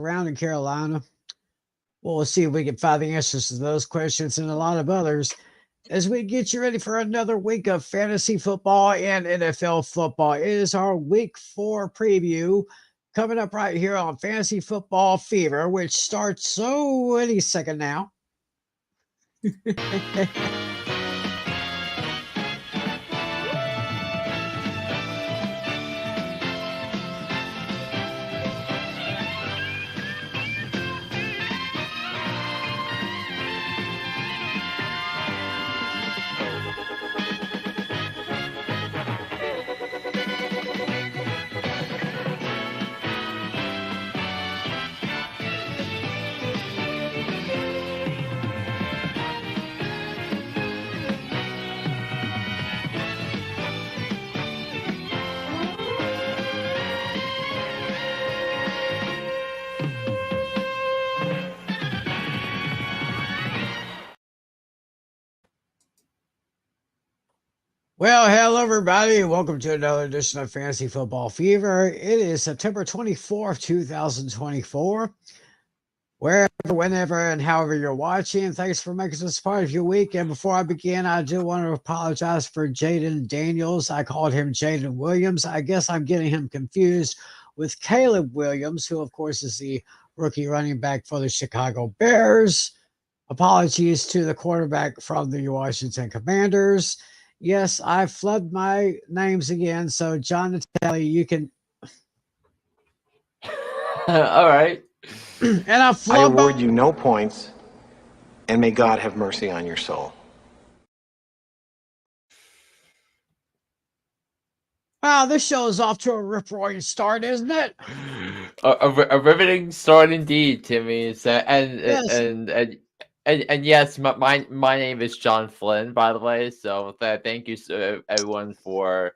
around in Carolina? Well, we'll see if we can find the answers to those questions and a lot of others as we get you ready for another week of fantasy football and NFL football. It is our week 4 preview coming up right here on Fantasy Football Fever, which starts any second now. Well, hello, everybody. Welcome to another edition of Fantasy Football Fever. It is September 24th, 2024. Wherever, whenever, and however you're watching, thanks for making this part of your week. And before I begin, I do want to apologize for Jayden Daniels. I called him Jayden Williams. I guess I'm getting him confused with Caleb Williams, who, of course, is the rookie running back for the Chicago Bears. Apologies to the quarterback from the Washington Commanders. Yes, I flood my names again. So, John Natale, you can. All right. And I award you no points, and may God have mercy on your soul. Wow, this show is off to a rip-roaring start, isn't it? A riveting start indeed, Timmy. And yes, my name is John Flynn, by the way. So thank you everyone for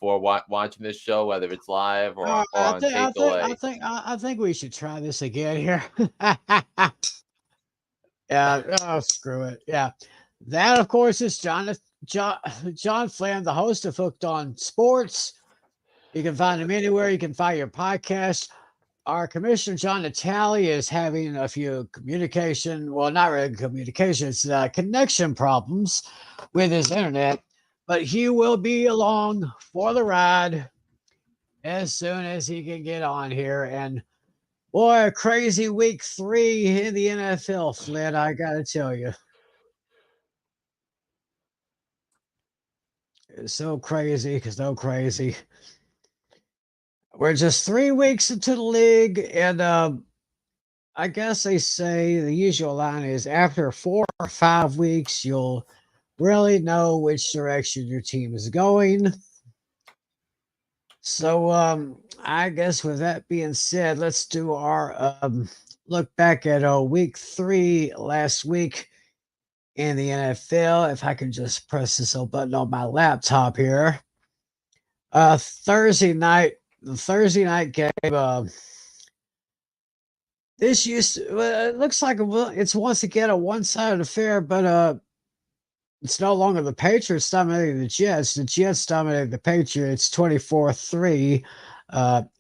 watching this show, whether it's live or on takeaway. I think we should try this again here. Yeah. Oh, screw it. Yeah. That, of course, is John Flynn, the host of Hooked on Sports. You can find him anywhere. You can find your podcast. Our commissioner, John Natale, is having a few not really communications, connection problems with his internet, but he will be along for the ride as soon as he can get on here. And boy, a crazy week 3 in the NFL, Flynn, I got to tell you. It's so crazy. We're just 3 weeks into the league, and I guess they say the usual line is after 4 or 5 weeks, you'll really know which direction your team is going. So I guess with that being said, let's do our look back at week 3 last week in the NFL. If I can just press this little button on my laptop here. The Thursday night game. It looks like it's once again a one-sided affair, but it's no longer the Patriots dominating the Jets. The Jets dominated the Patriots 24-3.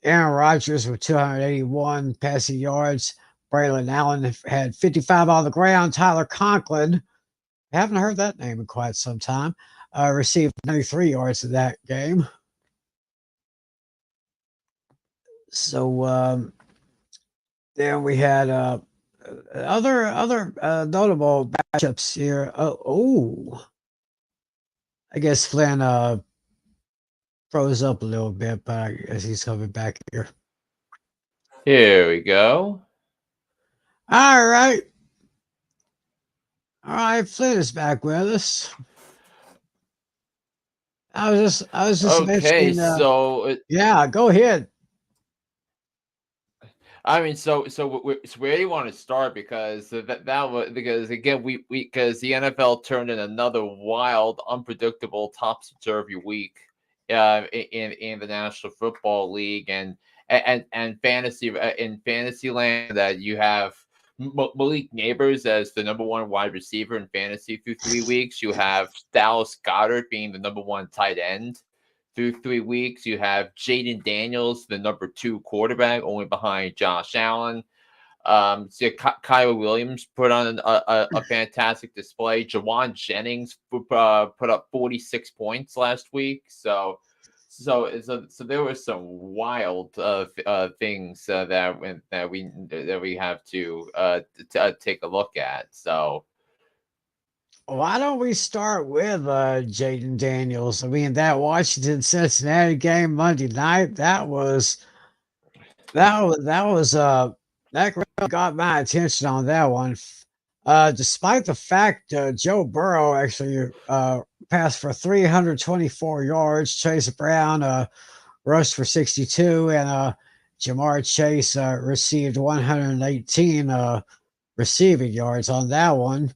Aaron Rodgers with 281 passing yards. Braylon Allen had 55 on the ground. Tyler Conklin, I haven't heard that name in quite some time, received 93 yards in that game. So then we had other notable matchups here. I guess Flynn froze up a little bit, but I guess he's coming back here. Here we go. All right, Flynn is back with us. I was just okay. Mentioning, yeah, go ahead. I mean, so where do you want to start? Because because again, because the NFL turned in another wild, unpredictable, topsy-turvy week in the National Football League and fantasy in fantasy land, that you have Malik Nabers as the number 1 wide receiver in fantasy through 3 weeks. You have Dallas Goedert being the number 1 tight end through 3 weeks. You have Jayden Daniels, the number 2 quarterback, only behind Josh Allen. Kyren Williams put on a fantastic display. Jawan Jennings put up 46 points last week. So there were some wild things that we have to take a look at. So why don't we start with Jayden Daniels? I mean, that Washington Cincinnati game Monday night, that really got my attention on that one. Despite the fact Joe Burrow actually passed for 324 yards, Chase Brown rushed for 62, and Jamar Chase received 118 receiving yards on that one.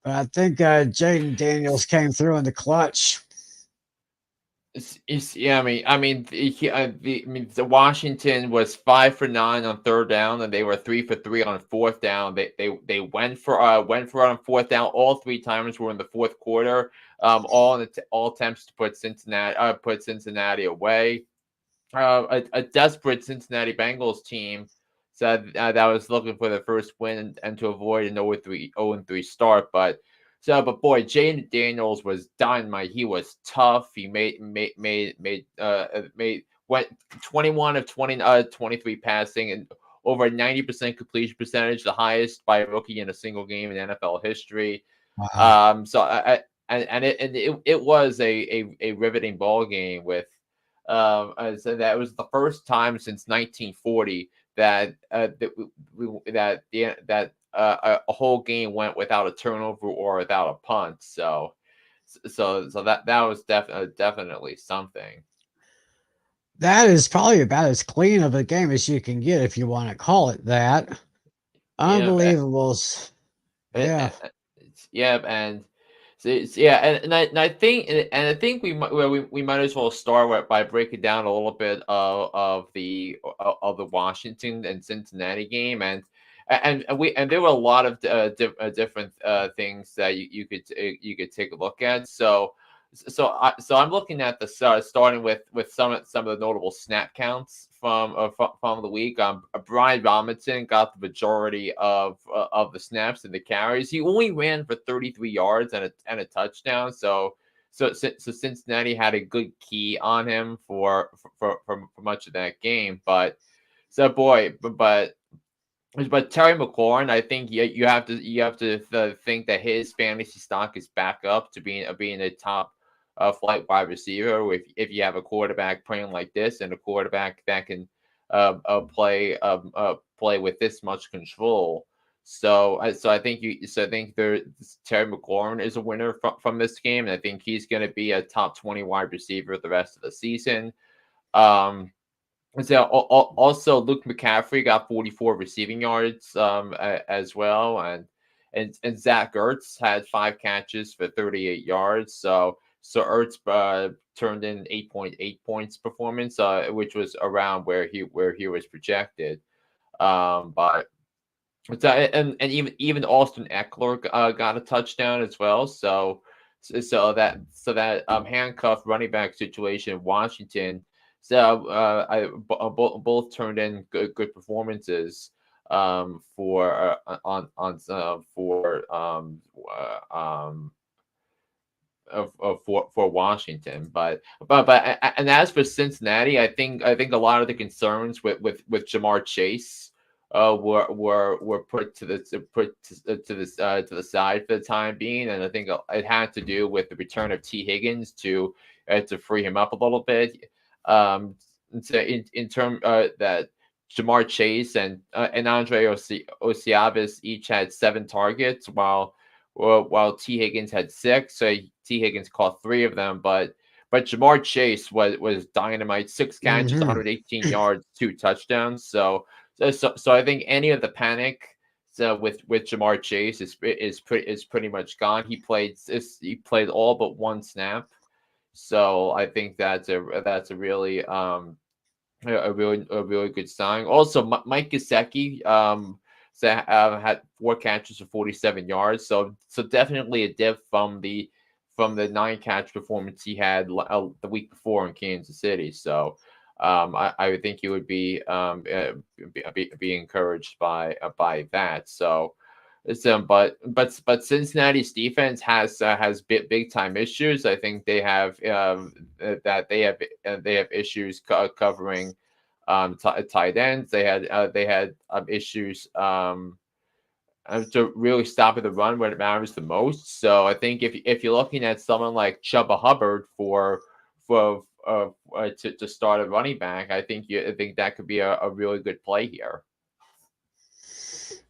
But I think Jayden Daniels came through in the clutch. Yeah, the Washington was 5 for 9 on third down, and they were 3 for 3 on fourth down. They went for it on fourth down. All 3 times were in the fourth quarter. All attempts to put Cincinnati away. A desperate Cincinnati Bengals team said that was looking for the first win and to avoid an 0-3 start, but boy, Jayden Daniels was dynamite. He was tough. He went 21 of 23 passing and over 90% completion percentage, the highest by a rookie in a single game in NFL history. Wow. It was a riveting ball game with so that was the first time since 1940 that a whole game went without a turnover or without a punt. So that was definitely something. That is probably about as clean of a game as you can get, if you want to call it that. Unbelievable. Yeah. And I think we might as well start by breaking down a little bit of the Washington and Cincinnati game, and there were a lot of different things that you could take a look at. So I'm looking at the starting with some of the notable snap counts from the week. Brian Robinson got the majority of the snaps and the carries. He only ran for 33 yards and a touchdown. So Cincinnati had a good key on him for much of that game. But Terry McClelland, I think you have to think that his fantasy stock is back up to being a top flight wide receiver. If you have a quarterback playing like this and a quarterback that can play with this much control, so I think Terry McLaurin is a winner from this game, and I think he's going to be a top 20 wide receiver the rest of the season. So also Luke McCaffrey got 44 receiving yards as well, and Zach Ertz had 5 catches for 38 yards. So Ertz turned in 8.8 points performance, which was around where he was projected. And even Austin Eckler got a touchdown as well. So that handcuffed running back situation in Washington. So both turned in good performances for Washington, but and as for Cincinnati, I think a lot of the concerns with Jamar Chase were put to the side for the time being, and I think it had to do with the return of T. Higgins to free him up a little bit. So in term that Jamar Chase and Andre Osiavis each had 7 targets, while T. Higgins had 6. So T. Higgins caught 3 of them, but Jamar Chase was dynamite. 6 catches, 118 yards, 2 touchdowns. So I think any of the panic with Jamar Chase is pretty much gone. He played all but 1 snap. So I think that's a really good sign. Also, Mike Gesicki had 4 catches for 47 yards. So definitely a dip from the 9 catch performance he had the week before in Kansas City. So I would think you would be encouraged by that. But Cincinnati's defense has big time issues. I think they have they have issues covering tight ends. They had issues to really stopping the run when it matters the most. So I think if you're looking at someone like Chuba Hubbard to start a running back, I think that could be a really good play here.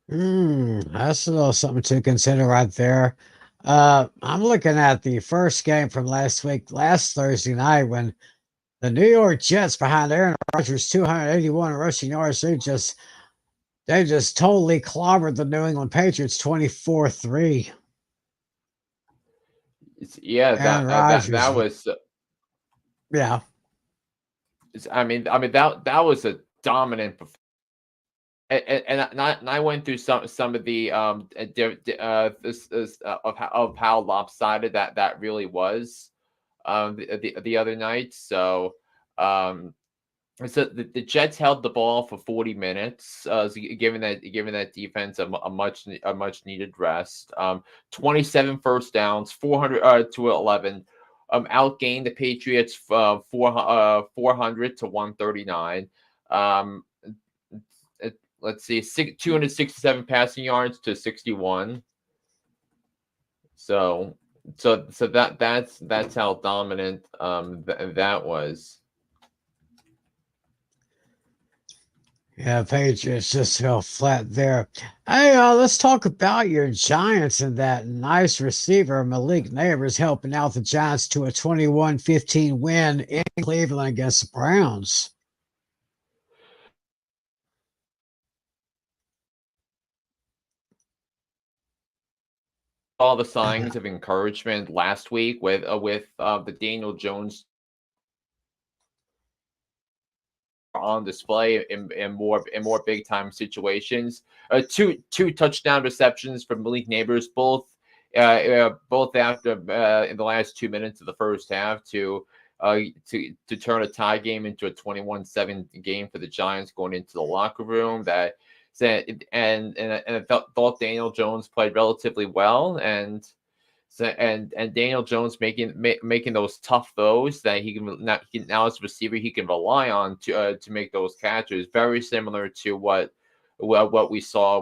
That's a little something to consider right there. I'm looking at the first game from last Thursday night, when the New York Jets, behind Aaron Rodgers' 281 rushing yards, they just totally clobbered the New England Patriots 24-3. Yeah, that was. Yeah. I mean that was a dominant performance. And I went through some of the of how lopsided that really was the other night. So the Jets held the ball for 40 minutes, giving that defense a much needed rest. 27 first downs, 400 to 11. Outgained the Patriots 400 to 139. Let's see, 267 passing yards to 61. So that's how dominant that was. Yeah, Patriots just fell flat there. Hey, let's talk about your Giants and that nice receiver, Malik Nabers, helping out the Giants to a 21-15 win in Cleveland against the Browns. All the signs of encouragement last week with the Daniel Jones on display in more big time situations. Two touchdown receptions from Malik Nabers, both after in the last 2 minutes of the first half to turn a tie game into a 21-7 game for the Giants going into the locker room. And I thought Daniel Jones played relatively well, and Daniel Jones making those tough throws that he now as a receiver he can rely on to make those catches. Very similar to what we saw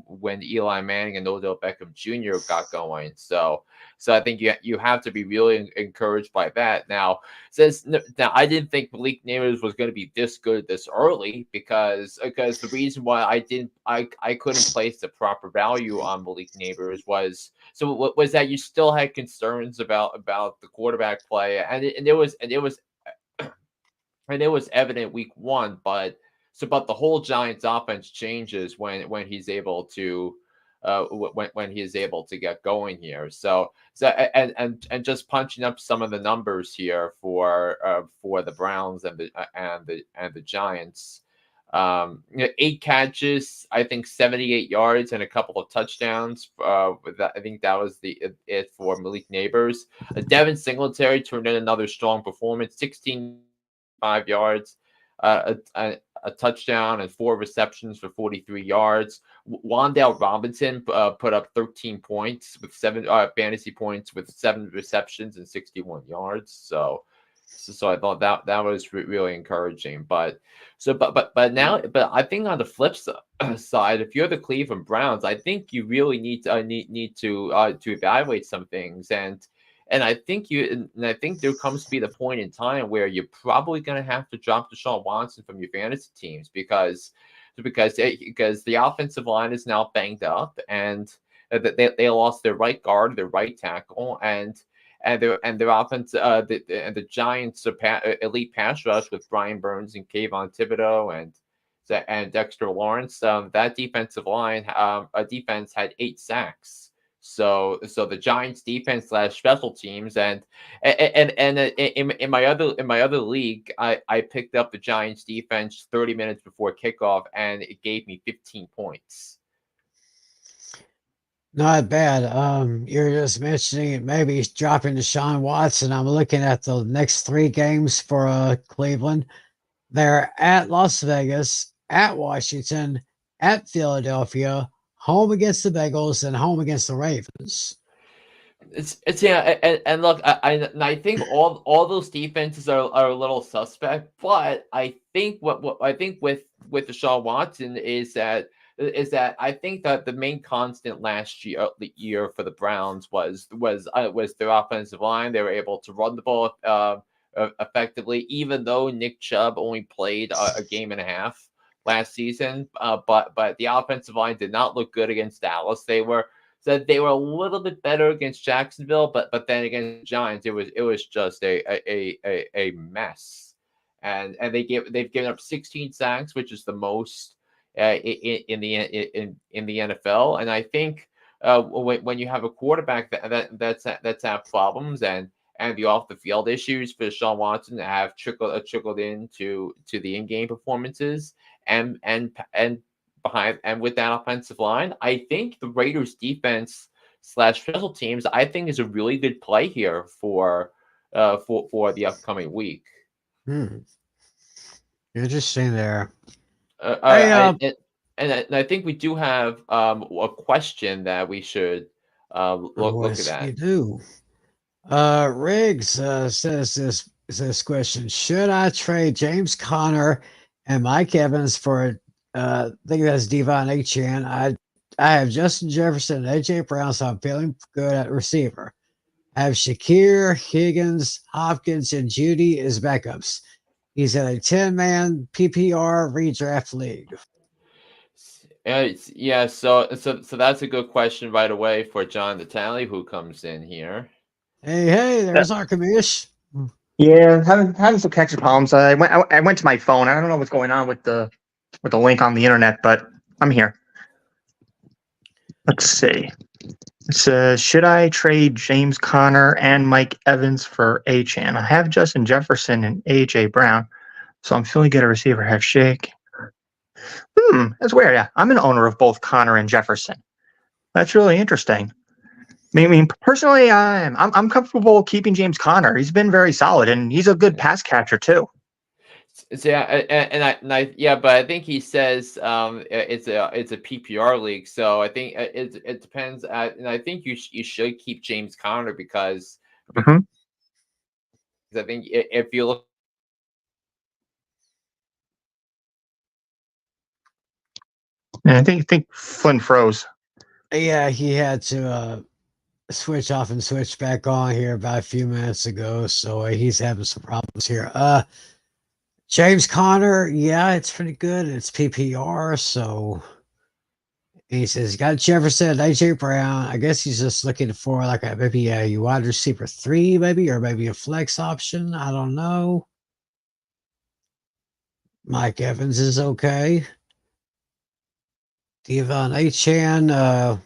when Eli Manning and Odell Beckham Jr. got going. So I think you have to be really encouraged by that. Now I didn't think Malik Nabers was going to be this good this early because the reason why I couldn't place the proper value on Malik Nabers was that you still had concerns about the quarterback play, and it was evident week one, but the whole Giants offense changes when he's able to when he is able to get going here. So and just punching up some of the numbers here for the Browns and the Giants. 8 catches, I think 78 yards and a couple of touchdowns. I think that was it for Malik Nabers. Devin Singletary turned in another strong performance, 16 5 yards, a touchdown and 4 receptions for 43 yards. Wan'Dale Robinson put up 13 points with 7 fantasy points with 7 receptions and 61 yards. So I thought that was really encouraging. But I think on the flip side, if you're the Cleveland Browns, I think you really need to evaluate some things. And I think there comes to be the point in time where you're probably going to have to drop Deshaun Watson from your fantasy teams because the offensive line is now banged up, and they lost their right guard, their right tackle, and their offense and the Giants elite pass rush with Brian Burns and Kayvon Thibodeau and Dexter Lawrence. That defensive line defense had 8 sacks. So the Giants defense / special teams and in my other league, I picked up the Giants defense 30 minutes before kickoff, and it gave me 15 points. Not bad. You're just mentioning maybe dropping Deshaun Watson. I'm looking at the next 3 games for Cleveland. They're at Las Vegas, at Washington, at Philadelphia, home against the Bengals, and home against the Ravens. It's yeah, and look, I think all those defenses are a little suspect, but I think what I think with Deshaun Watson is that I think that the main constant last year for the Browns was their offensive line. They were able to run the ball effectively, even though Nick Chubb only played a game and a half last season. But the offensive line did not look good against Dallas. They were a little bit better against Jacksonville, but then against the Giants, it was just a mess. And they've given up 16 sacks, which is the most in the NFL. And I think when you have a quarterback that's had problems and the off the field issues for Deshaun Watson have trickled into the in-game performances and behind and with that offensive line, I think the Raiders defense / special teams, I think, is a really good play here for the upcoming week. Interesting there. And I think we do have a question that we should look at that. We do. Riggs says this question: should I trade James Conner and Mike Evans for? I think that's Devon Achane. I have Justin Jefferson and AJ Brown, so I'm feeling good at receiver. I have Shakir, Higgins, Hopkins, and Judy as backups. He's in a 10-man PPR redraft league. Yeah, so that's a good question right away for John Natale, who comes in here. Hey, there's our commish. Yeah, having some connection problems. I went to my phone. I don't know what's going on with the link on the internet, but I'm here. Let's see. It says, should I trade James Conner and Mike Evans for Achane? I have Justin Jefferson and AJ Brown, so I'm feeling good at receiver. I have Shake. That's weird. Yeah, I'm an owner of both Conner and Jefferson. That's really interesting. I mean, personally, I'm comfortable keeping James Conner. He's been very solid, and he's a good pass catcher too. So, yeah, but I think he says it's a PPR league, so I think it depends. And I think you should keep James Conner because I think if you look. I think Flynn froze. Yeah, he had to switch off and switch back on here about a few minutes ago, so he's having some problems here. James Conner, yeah, it's pretty good. It's PPR, so he says got Jefferson, AJ Brown. I guess he's just looking for like maybe a wide receiver 3, maybe, or maybe a flex option. I don't know. Mike Evans is okay. Devon Achane,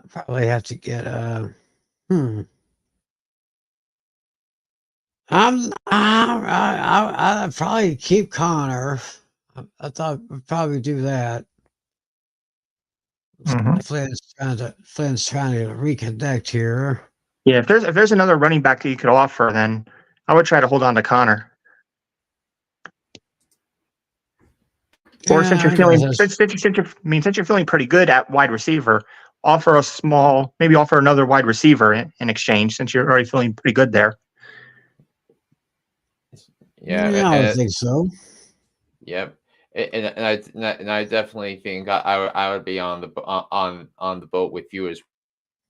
probably have to get I'd probably keep Conner. I thought we'd probably do that. Flynn's trying to reconnect here. Yeah, if there's another running back that you could offer, then I would try to hold on to Conner. Or since you're feeling pretty good at wide receiver, offer another wide receiver in exchange since you're already feeling pretty good there. Yeah, I would think so. Yep, and I definitely think I would be on the boat with you as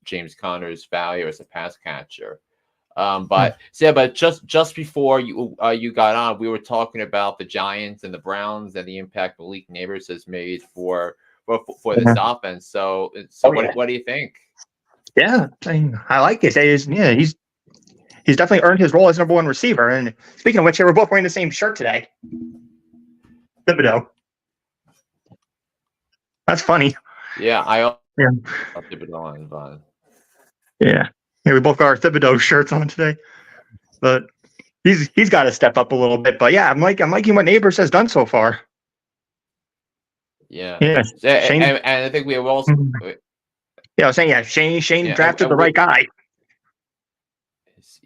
James Conner's value as a pass catcher. But just before you got on, we were talking about the Giants and the Browns and the impact Malik Nabers has made for this offense. So what do you think? Yeah, I like it. He's definitely earned his role as number one receiver. And speaking of which, we're both wearing the same shirt today. Thibodeau. That's funny. Yeah, Thibodeau on Vaughn. Yeah, we both got our Thibodeau shirts on today. But he's got to step up a little bit. But yeah, I'm liking what Nabers has done so far. Yeah. Shane, and I think we have also. Yeah, I was saying, Shane drafted the right guy.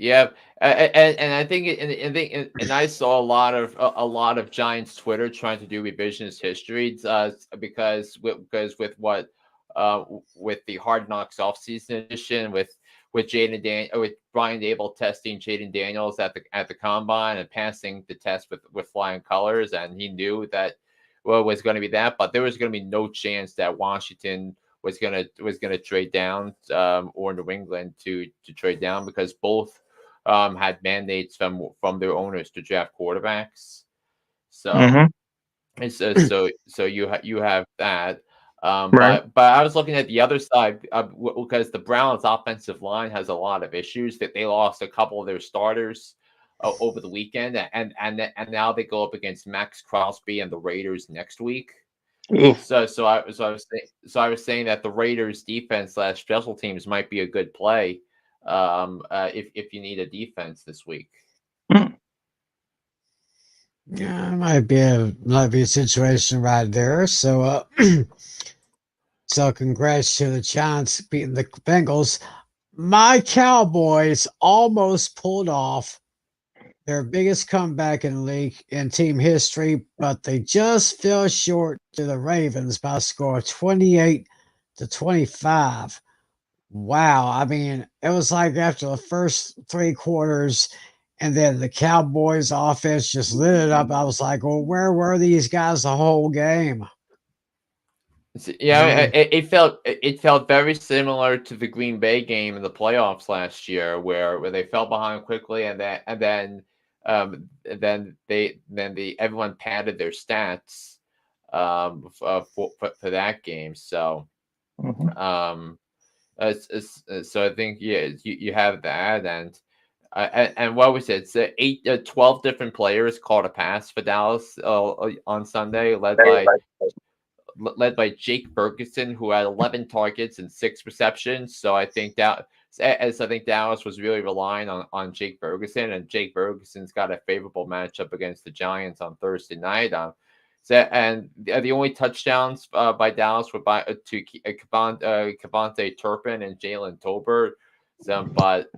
Yeah, And I think and I saw a lot of Giants Twitter trying to do revisionist history because with the Hard Knocks offseason edition with with Brian Dable testing Jayden Daniels at the combine and passing the test with flying colors, and he knew that was going to be that, but there was going to be no chance that Washington was gonna trade down or New England to trade down because both had mandates from their owners to draft quarterbacks. So so you have that. Right. But I was looking at the other side because the Browns' offensive line has a lot of issues that they lost a couple of their starters over the weekend, and now they go up against Max Crosby and the Raiders next week. Oof. So I was saying that the Raiders defense / special teams might be a good play if you need a defense this week. Yeah, might be a situation right there. So so congrats to the Giants beating the Bengals. My Cowboys almost pulled off their biggest comeback in league in team history, but they just fell short to the Ravens by a score of 28-25. Wow. I mean, it was like after the first 3 quarters, and then the Cowboys offense just lit it up. I was like, well, where were these guys the whole game? Yeah, it felt very similar to the Green Bay game in the playoffs last year, where they fell behind quickly, and then everyone padded their stats for that game. So so I think you have that, and what was it? It's 12 different players called a pass for Dallas on Sunday, led by Jake Ferguson, who had 11 targets and 6 receptions. So I think Dallas was really relying on Jake Ferguson, and Jake Ferguson's got a favorable matchup against the Giants on Thursday night. And the only touchdowns by Dallas were to Cavante Turpin and Jalen Tolbert. But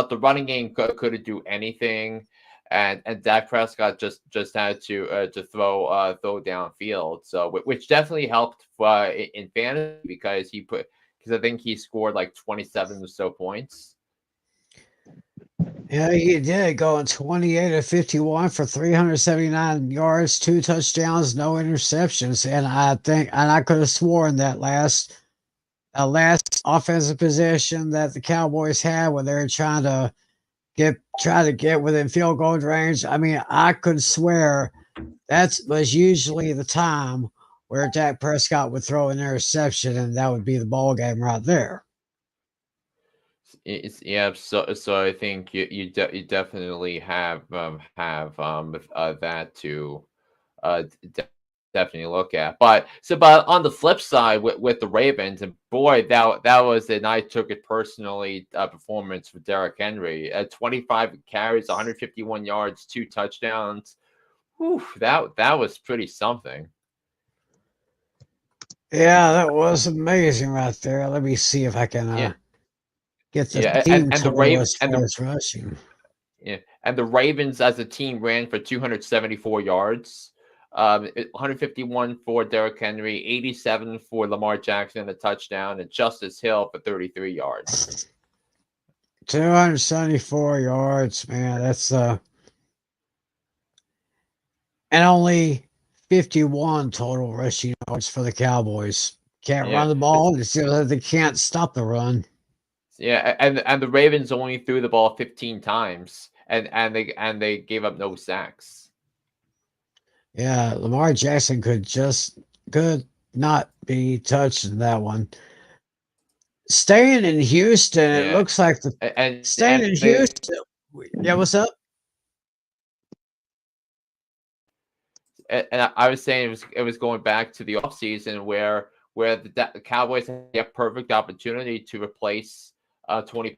the running game couldn't do anything. And Dak Prescott just had to throw downfield, so which definitely helped in fantasy because I think he scored like 27 or so points. Yeah, he did, going 28-51 for 379 yards, 2 touchdowns, no interceptions, and I could have sworn that last offensive possession that the Cowboys had when they were trying to get within field goal range. I mean, I could swear that was usually the time where Dak Prescott would throw an interception, and that would be the ball game right there. So I think you definitely have that to definitely look at. But on the flip side with the Ravens, and boy, that was an I took it personally performance for Derrick Henry at 25 carries, 151 yards, 2 touchdowns. Whew, that was pretty something. Yeah, that was amazing right there. Let me see if I can get the team and the total Ravens as far as rushing. Yeah, and the Ravens as a team ran for 274 yards. 151 for Derrick Henry, 87 for Lamar Jackson, a touchdown, and Justice Hill for 33 yards. 274 yards, man. That's and only 51 total rushing yards for the Cowboys. Can't run the ball. They can't stop the run. Yeah, and the Ravens only threw the ball 15 times, and they gave up no sacks. Yeah, Lamar Jackson could not be touched in that one. Staying in Houston, it looks like Houston. Yeah, what's up? And I was saying it was going back to the offseason where the Cowboys had a perfect opportunity to replace Tony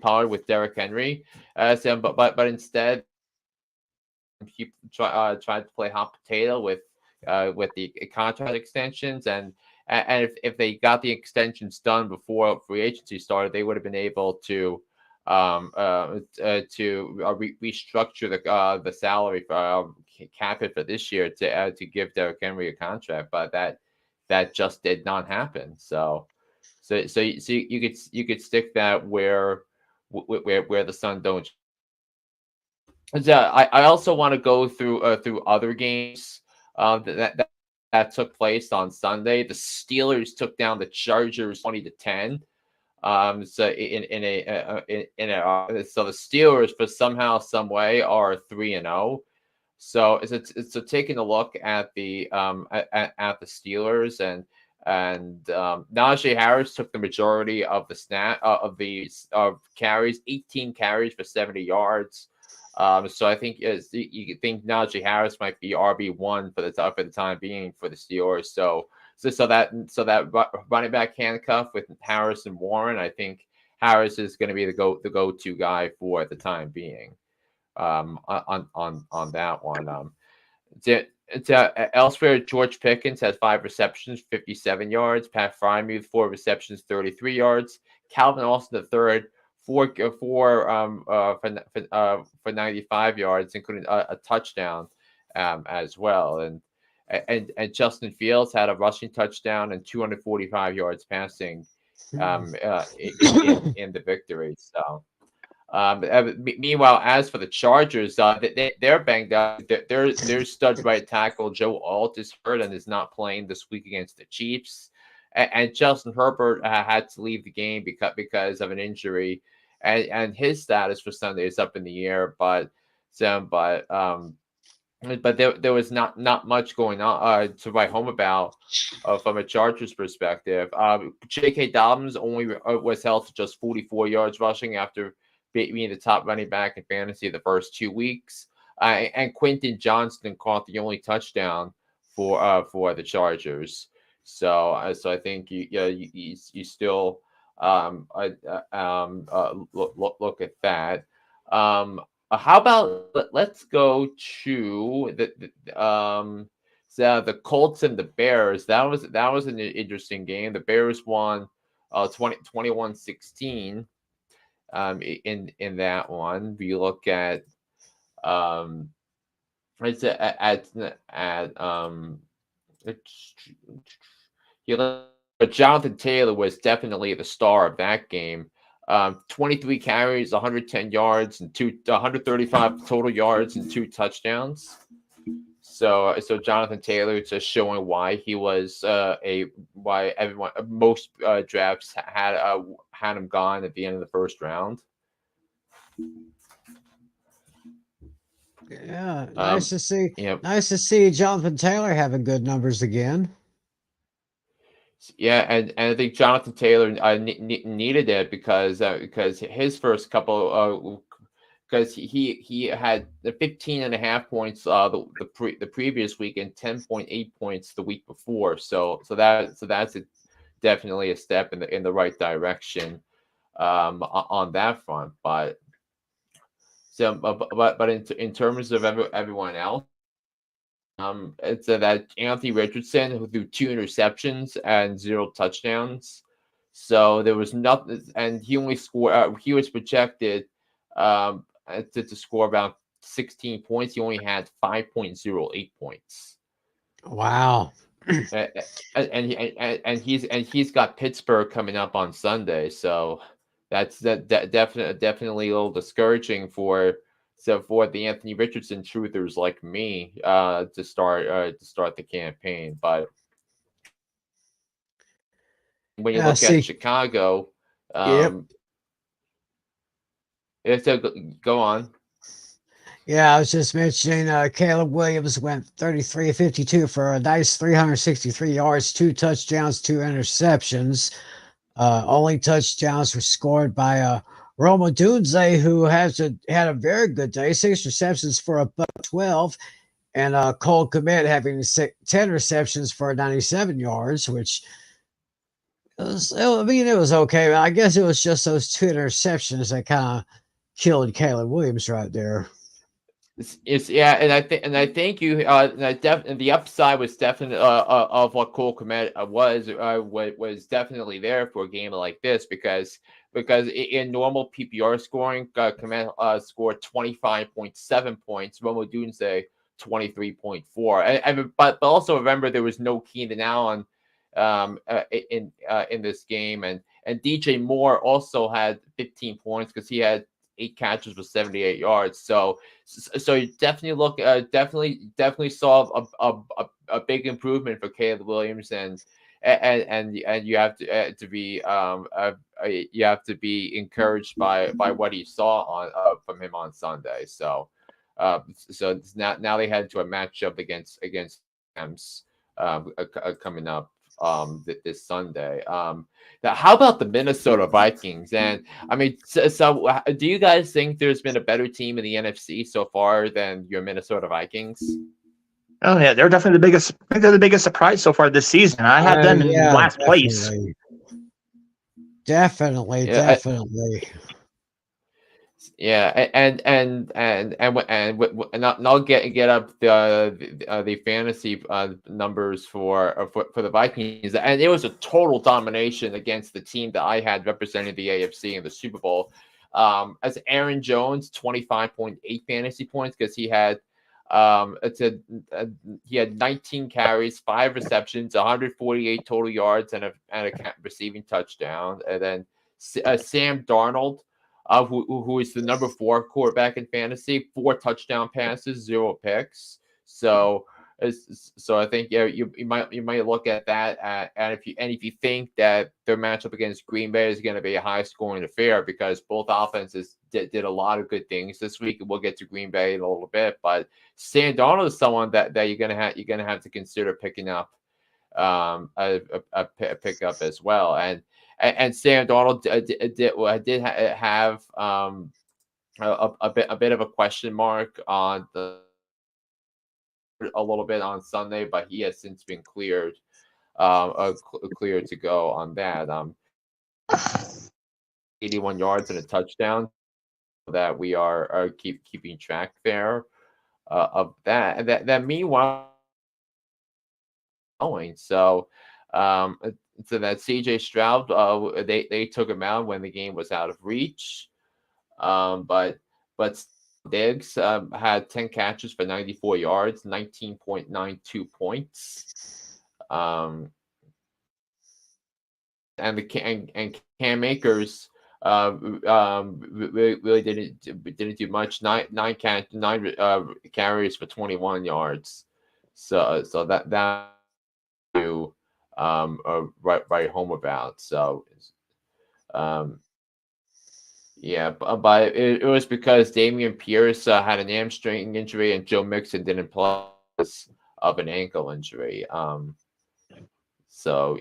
Pollard with Derrick Henry, but instead he tried to play hot potato with the contract extensions, and if they got the extensions done before free agency started, they would have been able to restructure the salary cap it for this year to give Derrick Henry a contract, but that just did not happen. So you could stick that where the sun don't. I also want to go through other games that took place on Sunday. The Steelers took down the Chargers 20-10. So so the Steelers, for somehow, some way, are 3-0. So taking a look at the at the Steelers, and Najee Harris took the majority of the carries, 18 carries for 70 yards. So I think you think Najee Harris might be RB1 for the time being for the Steelers. So that running back handcuff with Harris and Warren, I think Harris is going to be the go-to guy for the time being. On that one. Elsewhere, George Pickens has 5 receptions, 57 yards. Pat Freiermuth, 4 receptions, 33 yards. Calvin Austin III, 4 for 95 yards, including a touchdown as well. And Justin Fields had a rushing touchdown and 245 yards passing in the victory. So. Meanwhile, as for the Chargers, they're banged up. Their stud right tackle Joe Alt is hurt and is not playing this week against the Chiefs. And Justin Herbert had to leave the game because of an injury, and his status for Sunday is up in the air. But there was not much going on to write home about from a Chargers perspective. J.K. Dobbins only was held to just 44 yards rushing after being the top running back in fantasy the first 2 weeks, and Quentin Johnston caught the only touchdown for the Chargers. So I think you still look at that. How about let's go to the Colts and the Bears. That was an interesting game. The Bears won 21-16. In that one, we look at Jonathan Taylor was definitely the star of that game. 23 carries, 110 yards, and 135 total yards and 2 touchdowns. So Jonathan Taylor just showing why he was why most drafts had him gone at the end of the first round. Yeah, nice to see. Yep. Nice to see Jonathan Taylor having good numbers again. Yeah, and I think Jonathan Taylor needed it because his first couple because he had the 15.5 points the previous week and 10.8 points the week before. So that's definitely a step in the right direction on that front. But in terms of everyone else, it's that Anthony Richardson, who threw 2 interceptions and 0 touchdowns. So there was nothing, and he only scored. He was projected to score about 16 points. He only had 5.08 points. Wow. and he's got Pittsburgh coming up on Sunday, so that's definitely a little discouraging for the Anthony Richardson truthers like me to start the campaign. But when you look at Chicago, go on. Yeah, I was just mentioning Caleb Williams went 33-52 for a nice 363 yards, 2 touchdowns, 2 interceptions. Only touchdowns were scored by Roma Dunze, who had a very good day, 6 receptions for $112, and Cole Kmet having 10 receptions for 97 yards, which it was okay. I guess it was just those 2 interceptions that kind of killed Caleb Williams right there. Yeah, and I think you and the upside was definitely of what Cole Kmet was definitely there for a game like this because in normal PPR scoring, Kmet scored 25.7 points. Romo Dunze 23.4. But also remember there was no Keenan Allen in this game, and DJ Moore also had 15 points because he had 8 catches for 78 yards. So you definitely saw a big improvement for Caleb Williams, and you have to be you have to be encouraged by what you saw from him on Sunday. So now they head to a matchup against Rams coming up this Sunday. Now, how about the Minnesota Vikings? And I mean, so do you guys think there's been a better team in the NFC so far than your Minnesota Vikings? Oh yeah, they're definitely the biggest. I think they're the biggest surprise so far this season. I had them in last place. Definitely. Yeah, and I'll get up the fantasy numbers for the Vikings, and it was a total domination against the team that I had representing the AFC in the Super Bowl. As Aaron Jones, 25.8 fantasy points because he had he had 19 carries, 5 receptions, 148 total yards, and a receiving touchdown, and then Sam Darnold. Who is the number 4 quarterback in fantasy? 4 touchdown passes, 0 picks. So I think you might look at that, and if you think that their matchup against Green Bay is going to be a high scoring affair because both offenses did a lot of good things this week. We'll get to Green Bay in a little bit, but Sam Darnold is someone that you're gonna have to consider picking up a pickup as well, and Sam Darnold did have a bit of a question mark on a little bit on Sunday, but he has since been cleared to go on that. 81 yards and a touchdown that we are keeping track there of that. And that meanwhile, so that CJ Stroud, they took him out when the game was out of reach. But Diggs had 10 catches for 94 yards, 19.92 points. And Cam Akers really didn't do much. Nine carries for 21 yards. So that right home about. So yeah, but it was because Damian Pierce had an hamstring injury and Joe Mixon didn't play of an ankle injury. So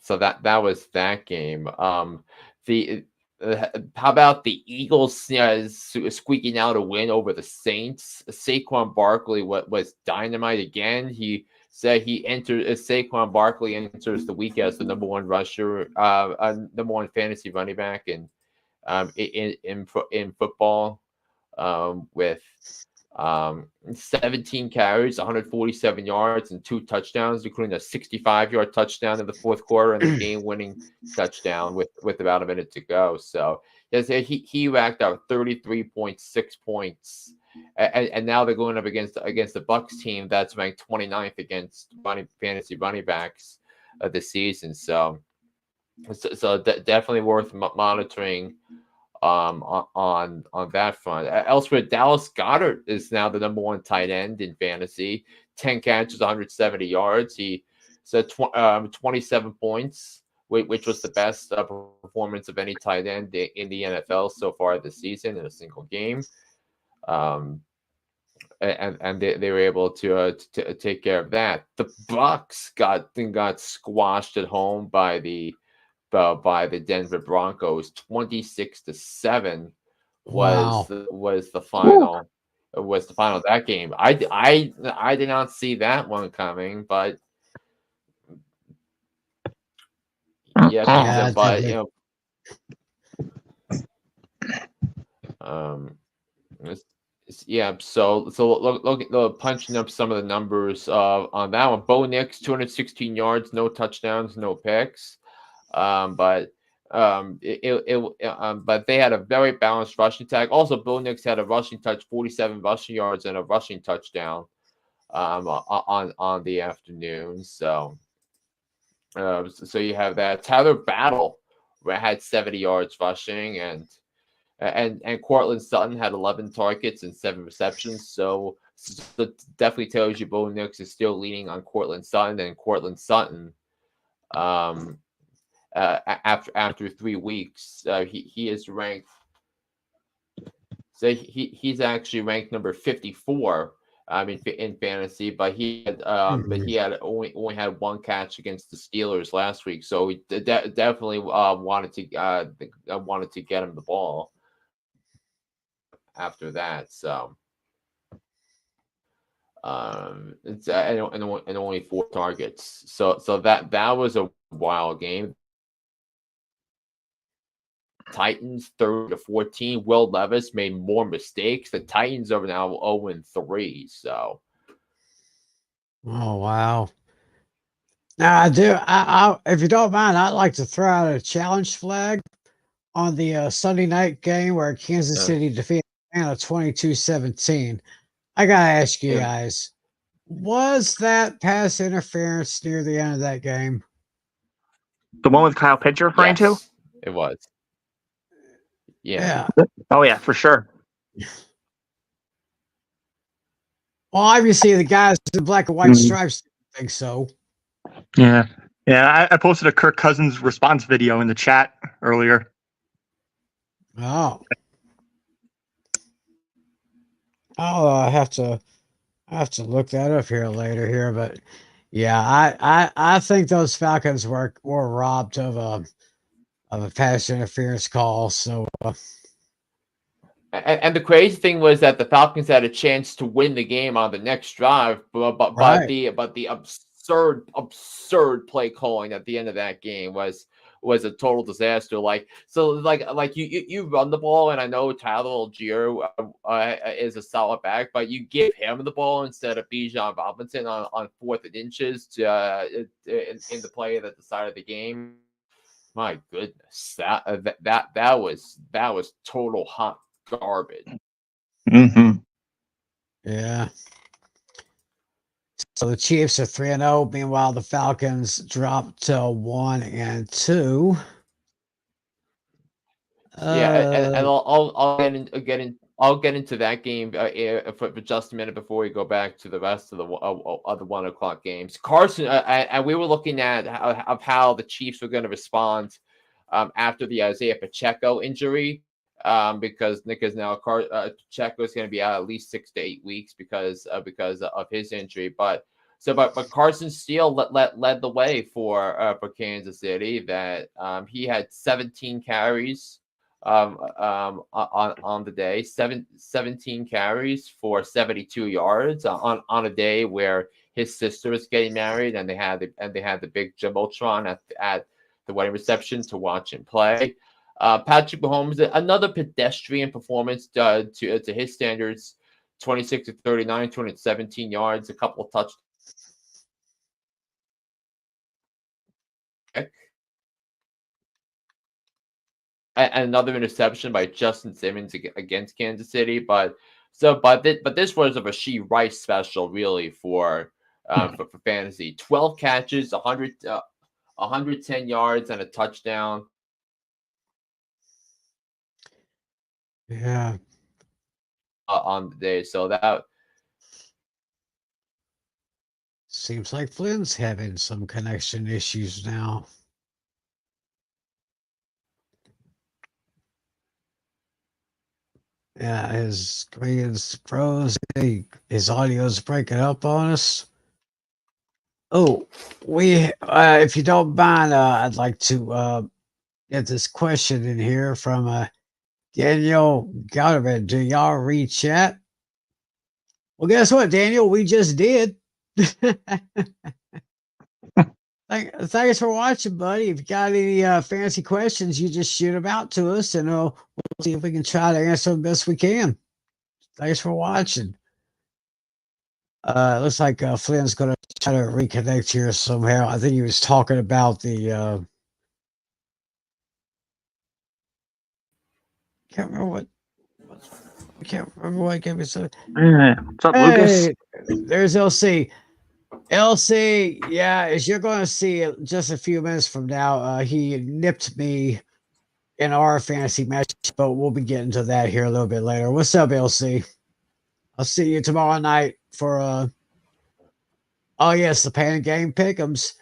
that was that game. How about the Eagles squeaking out a win over the Saints? Saquon Barkley was dynamite again. He said Saquon Barkley enters the week as the number 1 rusher, number 1 fantasy running back in football, with 17 carries, 147 yards, and 2 touchdowns, including a 65-yard touchdown in the fourth quarter and the game-winning touchdown with about a minute to go. So he racked out 33.6 points, and now they're going up against the Bucs team that's ranked 29th against fantasy running backs this season. So definitely worth monitoring on that front. Elsewhere, Dallas Goedert is now the number 1 tight end in fantasy. 10 catches, 170 yards. He said 27 points, which was the best performance of any tight end in the NFL so far this season in a single game. And they were able to take care of that. The Bucs got squashed at home by the Denver Broncos. 26-7 was the final. Was the final of that game. I did not see that one coming, but yeah, but Yeah, so look, punching up some of the numbers on that one. Bo Nix, 216 yards, no touchdowns, no picks. But but they had a very balanced rushing attack. Also, Bo Nix had a rushing touch, 47 rushing yards, and a rushing touchdown on the afternoon. So you have that. Tyler Battle had 70 yards rushing, and Cortland Sutton had 11 targets and 7 receptions. So definitely tells you Bo Nix is still leaning on Cortland Sutton, and Cortland Sutton, after 3 weeks, he is ranked. So he's actually ranked number 54. In fantasy, but he had only had 1 catch against the Steelers last week. So we definitely wanted to get him the ball after that. So it's and only 4 targets. So that was a wild game. Titans 30-14. Will Levis made more mistakes. The Titans are now 0-3. So, oh wow! Now I do. I if you don't mind, I'd like to throw out a challenge flag on the Sunday night game where Kansas City defeated Atlanta 22-17. I gotta ask you guys, was that pass interference near the end of that game? The one with Kyle Pitts you're referring to? It was. Yeah. Oh yeah, for sure. Well, obviously the guys in the black and white stripes didn't think so. Yeah. I posted a Kirk Cousins response video in the chat earlier. Oh. I have to look that up here later here, but yeah, I think those Falcons were robbed of a pass interference call. So and the crazy thing was that the Falcons had a chance to win the game on the next drive, but the absurd play calling at the end of that game was a total disaster. Like you run the ball, and I know Tyler Algier is a solid back, but you give him the ball instead of Bijan Robinson on 4th and inches in the play that decided the game. My goodness, that was total hot garbage. Mm-hmm. Yeah. So the Chiefs are 3-0. Meanwhile, the Falcons dropped to 1-2. And I'll get into that game for just a minute before we go back to the rest of the 1 o'clock games. Carson, and we were looking at how the Chiefs were going to respond after the Isaiah Pacheco injury, because now Pacheco is going to be out at least 6 to 8 weeks because of his injury. But Carson Steele led the way for Kansas City. That he had 17 carries on the day, 17 carries for 72 yards on a day where his sister was getting married, and they had the big Jumbotron at the wedding reception to watch him play. Patrick Mahomes, another pedestrian performance to his standards, 26-39, 217 yards, a couple of touchdowns. And another interception by Justin Simmons against Kansas City, but this was a Rashee Rice special, really, for fantasy. 12 catches, 110 yards, and a touchdown. Yeah. On the day, so that seems like Flynn's having some connection issues now. Yeah, his screen's froze. His audio's breaking up on us. Oh, if you don't mind, I'd like to get this question in here from Daniel Goedert. Do y'all read chat? Well, guess what, Daniel? We just did. Thanks for watching, buddy. If you got any fancy questions, you just shoot them out to us, and we'll see if we can try to answer them best we can. Thanks for watching. Looks like Flynn's going to try to reconnect here somehow. I think he was talking about the. Can't remember what. I can't remember what gave me so. Yeah. What's up, Lucas? Hey, there's LC. LC, yeah, as you're going to see just a few minutes from now, he nipped me in our fantasy match, but we'll be getting to that here a little bit later. What's up, LC? I'll see you tomorrow night for oh yes, the Pan Game Pick'ems.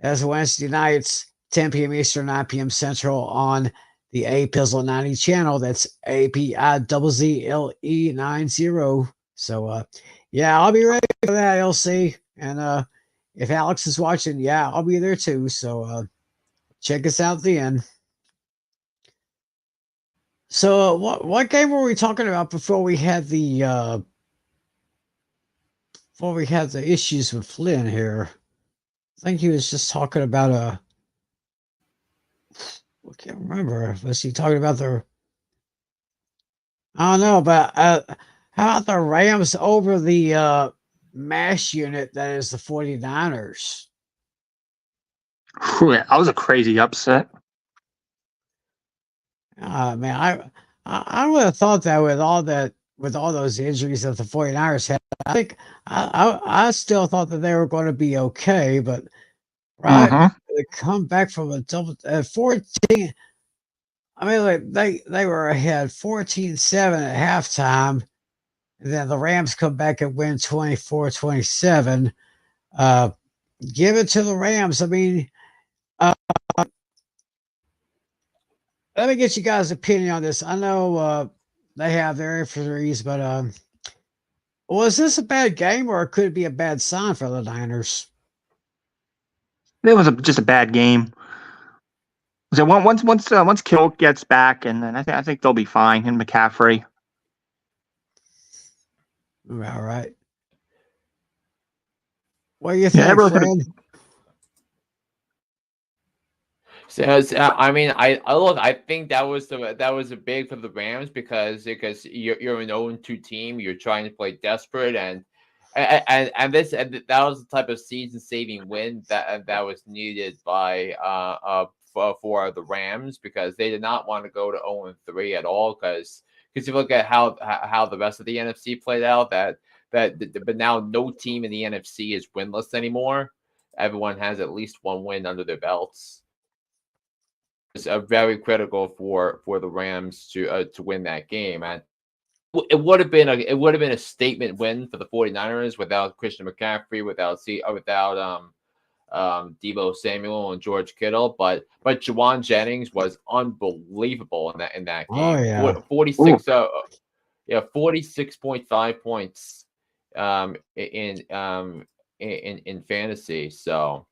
That's Wednesday nights, 10 p.m. Eastern, 9 p.m. Central on the A Pizzle 90 channel. That's APIZZLE90. So yeah, I'll be ready for that, LC. And if Alex is watching, yeah, I'll be there too. So check us out then. So what game were we talking about before we had the issues with Flynn here? I think he was just talking about I can't remember. Was he talking about the? I don't know, but how about the Rams over the MASH unit that is the 49ers? Whew, that was a crazy upset. Man, I would have thought that with all those injuries that the 49ers had, I think I still thought that they were going to be okay, but right, they come back from a double 14. I mean, like they were ahead 14-7 at halftime, and then the Rams come back and win 24-27. Give it to the Rams. I mean, let me get you guys' opinion on this. I know they have their injuries, but was this a bad game or could it be a bad sign for the Niners? It was just a bad game. So once Kittle gets back, and then I think they'll be fine. And McCaffrey. All right. What do you think, Fred? So, I mean, I look. I think that was a big for the Rams because you're an 0-2 team. You're trying to play desperate, and that was the type of season-saving win that was needed by for the Rams because they did not want to go to 0-3 at all because if you look at how the rest of the NFC played out, but now no team in the NFC is winless anymore. Everyone has at least one win under their belts. It's very critical for the Rams to win that game, and it would have been a statement win for the 49ers without Christian McCaffrey, without Deebo Samuel and George Kittle, but Juwan Jennings was unbelievable in that game. Oh yeah, 46 46.5 points in fantasy. So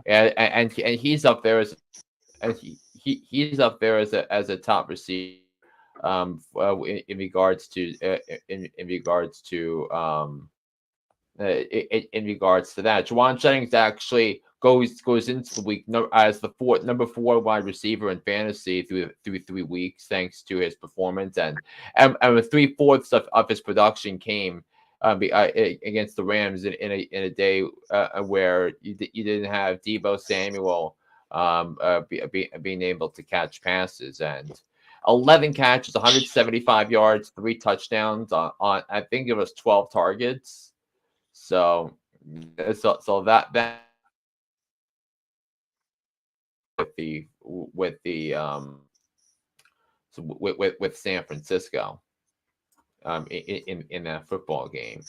and he's up there as he's up there as a top receiver in regards to that. Juwan Jennings actually goes into the week as the number 4 wide receiver in fantasy through 3 weeks, thanks to his performance and 3/4 of his production came against the Rams in a day where you didn't have Deebo Samuel being able to catch passes, and 11 catches, 175 yards, 3 touchdowns on I think it was 12 targets. So that with San Francisco in that football game.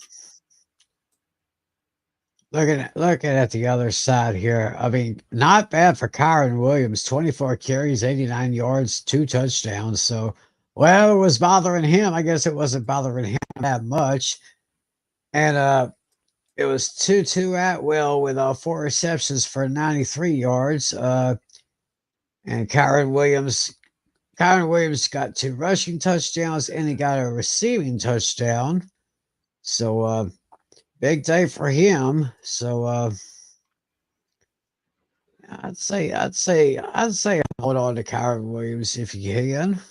Looking at the other side here, I mean, not bad for Kyren Williams. 24 carries, 89 yards, 2 touchdowns. So, well, it was bothering him. I guess it wasn't bothering him that much. And it was 2-2 at will with 4 receptions for 93 yards. And Kyren Williams got 2 rushing touchdowns and he got a receiving touchdown. So, big day for him. So I'd say hold on to Kyren Williams if you can.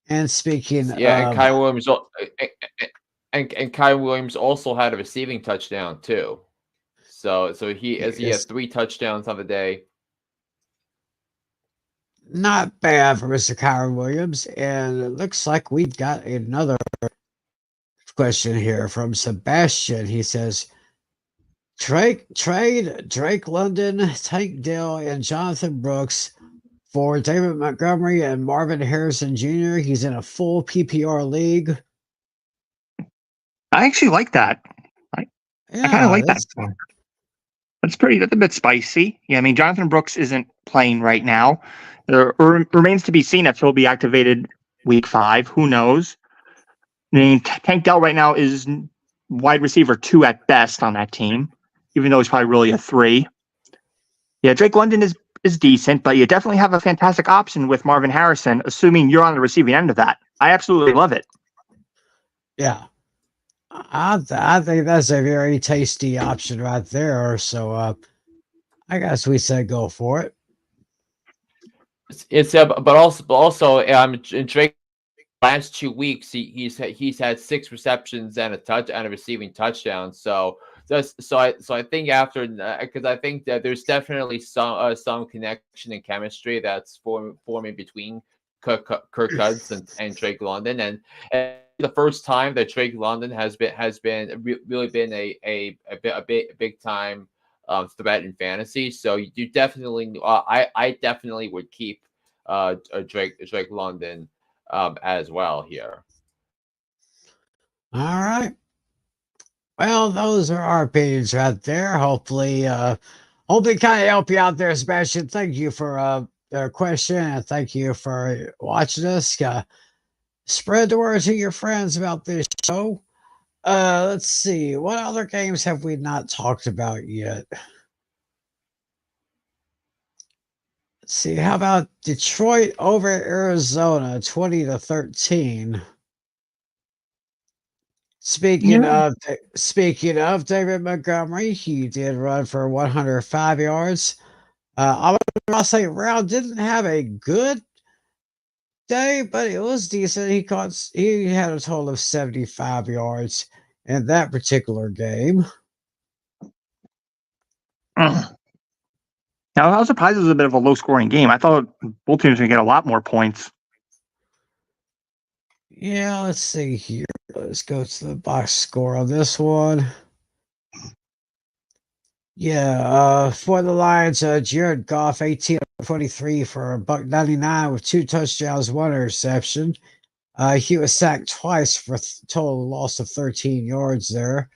And speaking Yeah, and of, Kyren Williams and Kyren Williams also had a receiving touchdown too. So he had 3 touchdowns on the day. not bad for Mr. Kyren Williams. And it looks like we've got another question here from Sebastian. He says, trade Drake London, Tank Dell, and Jonathan Brooks for David Montgomery and Marvin Harrison Jr. He's in a full PPR league. I actually like that. I kind of like that one. That's a bit spicy. Yeah, I mean, Jonathan Brooks isn't playing right now. There remains to be seen if he'll be activated week 5. Who knows? I mean, Tank Dell right now is wide receiver 2 at best on that team, even though he's probably really a 3. Yeah, Drake London is decent, but you definitely have a fantastic option with Marvin Harrison, assuming you're on the receiving end of that. I absolutely love it. Yeah. I think that's a very tasty option right there. So I guess we said go for it. It's but also in Drake last 2 weeks he's had 6 receptions and a receiving touchdown. So I think after, because I think that there's definitely some connection and chemistry that's forming between Kirk Cousins and Drake London, and the first time that Drake London has really been a big time threat in fantasy. So you definitely, I definitely would keep Drake London as well here. All right. Well, those are our opinions right there. Hopefully kind of help you out there, Sebastian. Thank you for the question, and thank you for watching us. Spread the word to your friends about this show. Let's see. What other games have we not talked about yet? Let's see. How about Detroit over Arizona, 20-13? Speaking of David Montgomery, he did run for 105 yards. I'll say Brown didn't have a good day, but it was decent. He had a total of 75 yards in that particular game. Now, I was surprised it was a bit of a low-scoring game. I thought both teams were going to get a lot more points. Yeah, let's see here. Let's go to the box score on this one. Yeah, for the Lions, Jared Goff, 18-23 for $199 with 2 touchdowns, 1 interception. He was sacked twice for total loss of 13 yards there.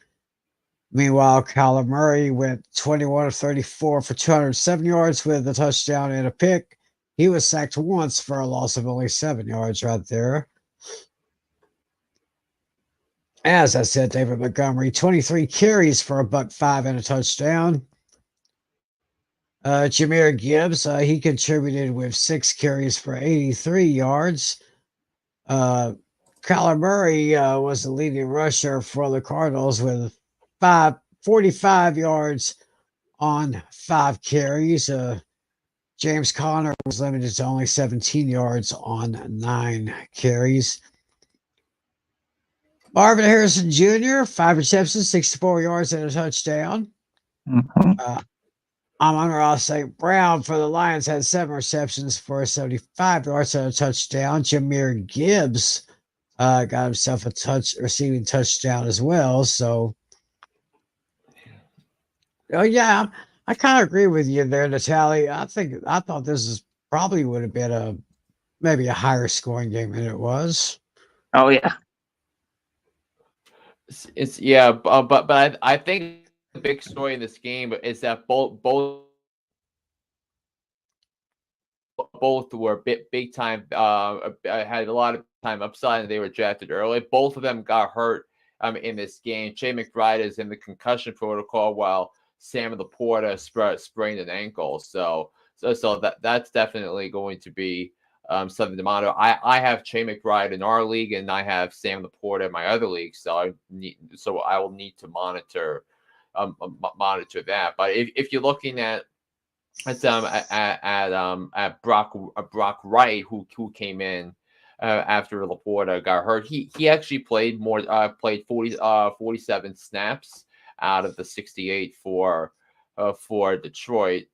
Meanwhile, Kyler Murray went 21-34 for 207 yards with a touchdown and a pick. He was sacked once for a loss of only 7 yards right there. As I said, David Montgomery, 23 carries for $105 and a touchdown. Jahmyr Gibbs, he contributed with 6 carries for 83 yards. Kyler Murray was the leading rusher for the Cardinals with 45 yards on 5 carries. James Conner was limited to only 17 yards on 9 carries. Marvin Harrison Jr., 5 receptions, 64 yards and a touchdown. Mm-hmm. Amon-Ra St. Brown for the Lions had 7 receptions for 75 yards and a touchdown. Jahmyr Gibbs got himself a receiving touchdown as well. So, yeah, I kind of agree with you there, Natale. I thought this probably would have been maybe a higher scoring game than it was. Oh yeah. But I think the big story in this game is that both were big time. Had a lot of time upside, and they were drafted early. Both of them got hurt in this game. Jay McBride is in the concussion protocol, while Sam Laporta sprained an ankle. So that's definitely going to be something to monitor. I have Jay McBride in our league, and I have Sam Laporta in my other league. So I will need to monitor that. But if you're looking at Brock Wright, who came in after Laporta got hurt. He actually played 47 snaps out of the 68 for Detroit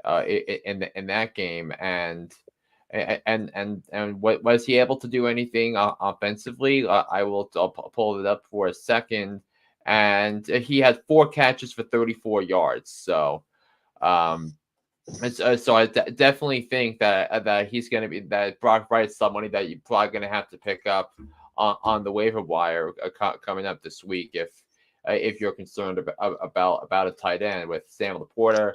in that game, and was he able to do anything offensively? I'll pull it up for a second, and he had 4 catches for 34 yards. So. So I definitely think that he's going to be that Brock Wright's somebody that you're probably going to have to pick up on the waiver wire coming up this week if you're concerned about a tight end with Sam Laporta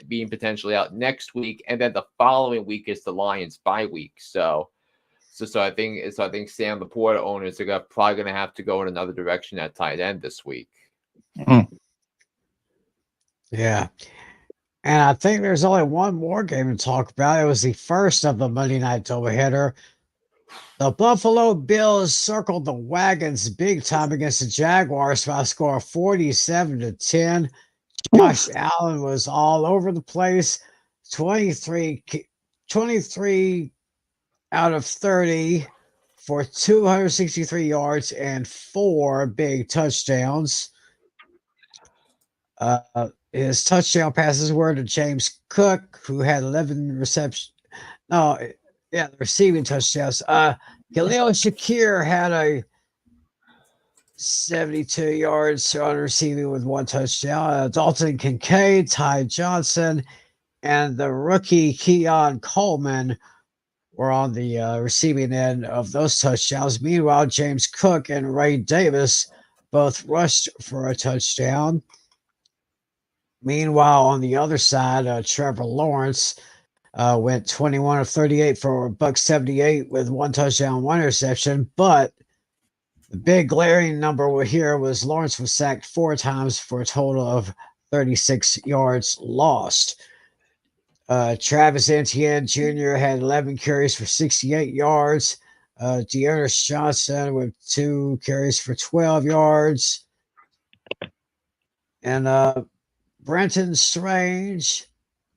being potentially out next week, and then the following week is the Lions bye week. So I think Sam Laporta owners are probably going to have to go in another direction at tight end this week. Yeah. And I think there's only one more game to talk about. It was the first of the Monday night doubleheader. The Buffalo Bills circled the wagons big time against the Jaguars by a score of 47-10. Josh Allen was all over the place. 23 out of 30 for 263 yards and 4 big touchdowns. His touchdown passes were to James Cook, who had 11 receptions. Receiving touchdowns. Khalil Shakir had a 72 yards on receiving with 1 touchdown. Dalton Kincaid, Ty Johnson, and the rookie Keon Coleman were on the receiving end of those touchdowns. Meanwhile, James Cook and Ray Davis both rushed for a touchdown. Meanwhile, on the other side, Trevor Lawrence went 21 of 38 for $178 with 1 touchdown, 1 interception. But the big glaring number here was Lawrence was sacked 4 times for a total of 36 yards lost. Travis Etienne Jr. had 11 carries for 68 yards. Dearness Johnson with 2 carries for 12 yards. And Brenton Strange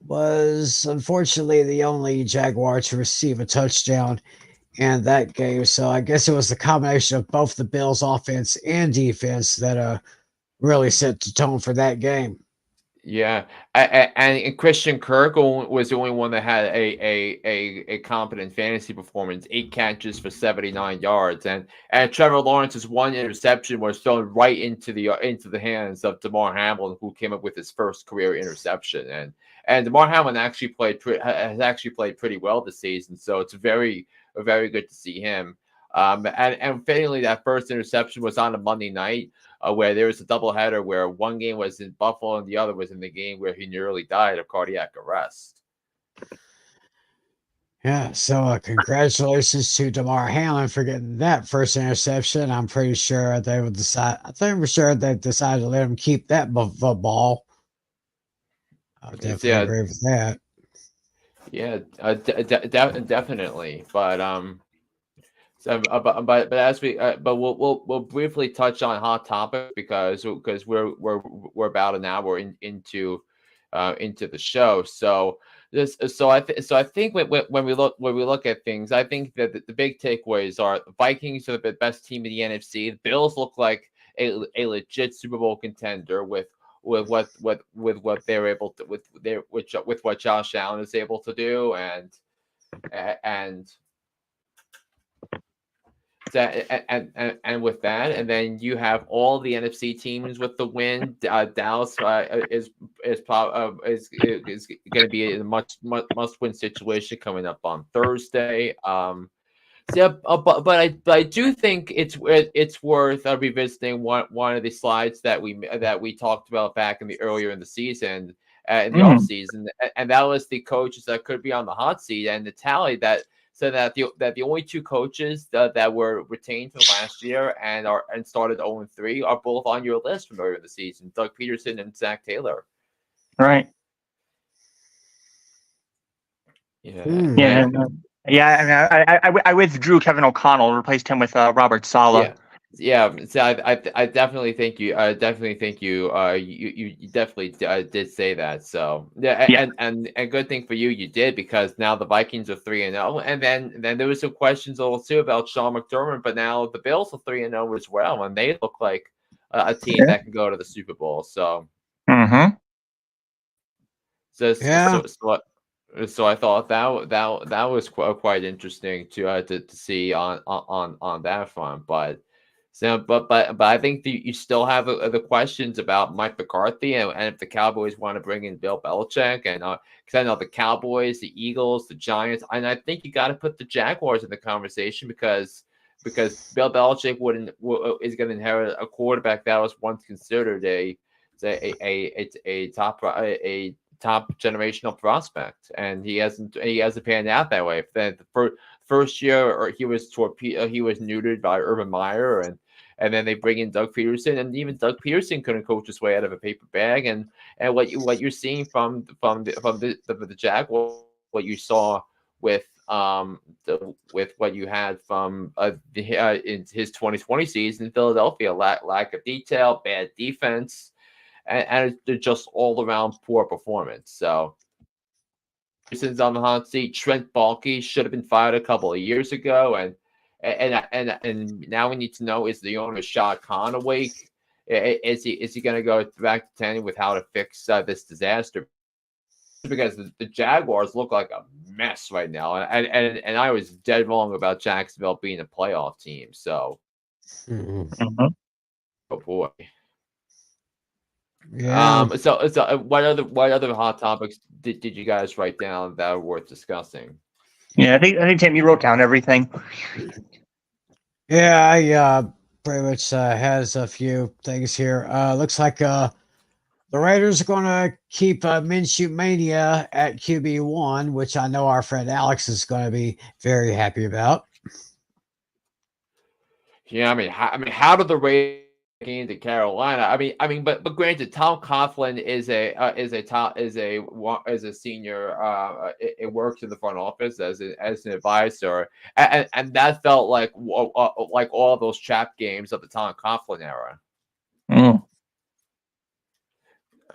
was unfortunately the only Jaguar to receive a touchdown in that game. So I guess it was the combination of both the Bills' offense and defense that really set the tone for that game. Yeah, and Christian Kirk was the only one that had a competent fantasy performance. 8 catches for 79 yards, and Trevor Lawrence's 1 interception was thrown right into the hands of DeMar Hamlin, who came up with his first career interception. And DeMar Hamlin has actually played pretty well this season, so it's very good to see him. And fittingly, that first interception was on a Monday night, where there was a doubleheader where one game was in Buffalo and the other was in the game where he nearly died of cardiac arrest. Yeah, so congratulations to DeMar Hamlin for getting that first interception. I'm pretty sure they would decide. I think we're sure they decided to let him keep that ball. I definitely agree with that. Yeah, definitely. But as we'll briefly touch on hot topic because we're about an hour into the show. So I think when we look at things, I think that the big takeaways are the Vikings are the best team in the NFC. The Bills look like a legit Super Bowl contender with what they're able to with what Josh Allen is able to do and with that, and then you have all the NFC teams with the win. Dallas is going to be in a must win situation coming up on Thursday. But I do think it's worth revisiting one of the slides that we talked about back earlier in the season, in the off season, and that was the coaches that could be on the hot seat, and Natale that said that the only 2 coaches that were retained from last year and started 0-3 are both on your list from earlier in the season: Doug Peterson and Zach Taylor. Right. Yeah. Yeah. I withdrew Kevin O'Connell, replaced him with Robert Saleh. Yeah, so I definitely think you you definitely did say that. So yeah, Yeah. and good thing for you, you did, because now the Vikings are 3-0, and then there was some questions a little too about Sean McDermott, but now the Bills are 3-0 as well, and they look like a team that can go to the Super Bowl. So Mm-hmm. so Yeah. so so, so I thought that was quite interesting to see on that front, but. So, but I think you still have the questions about Mike McCarthy, and if the Cowboys want to bring in Bill Belichick, and because I know the Cowboys, the Eagles, the Giants, and I think you got to put the Jaguars in the conversation, because Bill Belichick is going to inherit a quarterback that was once considered a top generational prospect, and he hasn't panned out that way. The first year, or he was neutered by Urban Meyer, and then they bring in Doug Peterson, and even Doug Peterson couldn't coach his way out of a paper bag. And what you're seeing from the Jaguars, what you saw with with what you had from in his 2020 season in Philadelphia, lack of detail, bad defense, and just all around poor performance. So Peterson's on the hot seat. Trent Baalke should have been fired a couple of years ago, and now we need to know, is the owner Shad Khan awake? Is he going to go back to Tanny with how to fix this disaster? Because the Jaguars look like a mess right now, and I was dead wrong about Jacksonville being a playoff team. So, Mm-hmm. oh boy. Yeah. So what other hot topics did you guys write down that are worth discussing? Yeah, I think Tim, you wrote down everything. Yeah, I pretty much has a few things here. Looks like the Raiders are going to keep Minshew Mania at QB1, which I know our friend Alex is going to be very happy about. Yeah, how did the Raiders get into Carolina? But granted, Tom Coughlin is a senior. It works in the front office as an advisor, and that felt like all those trap games of the Tom Coughlin era. Mm.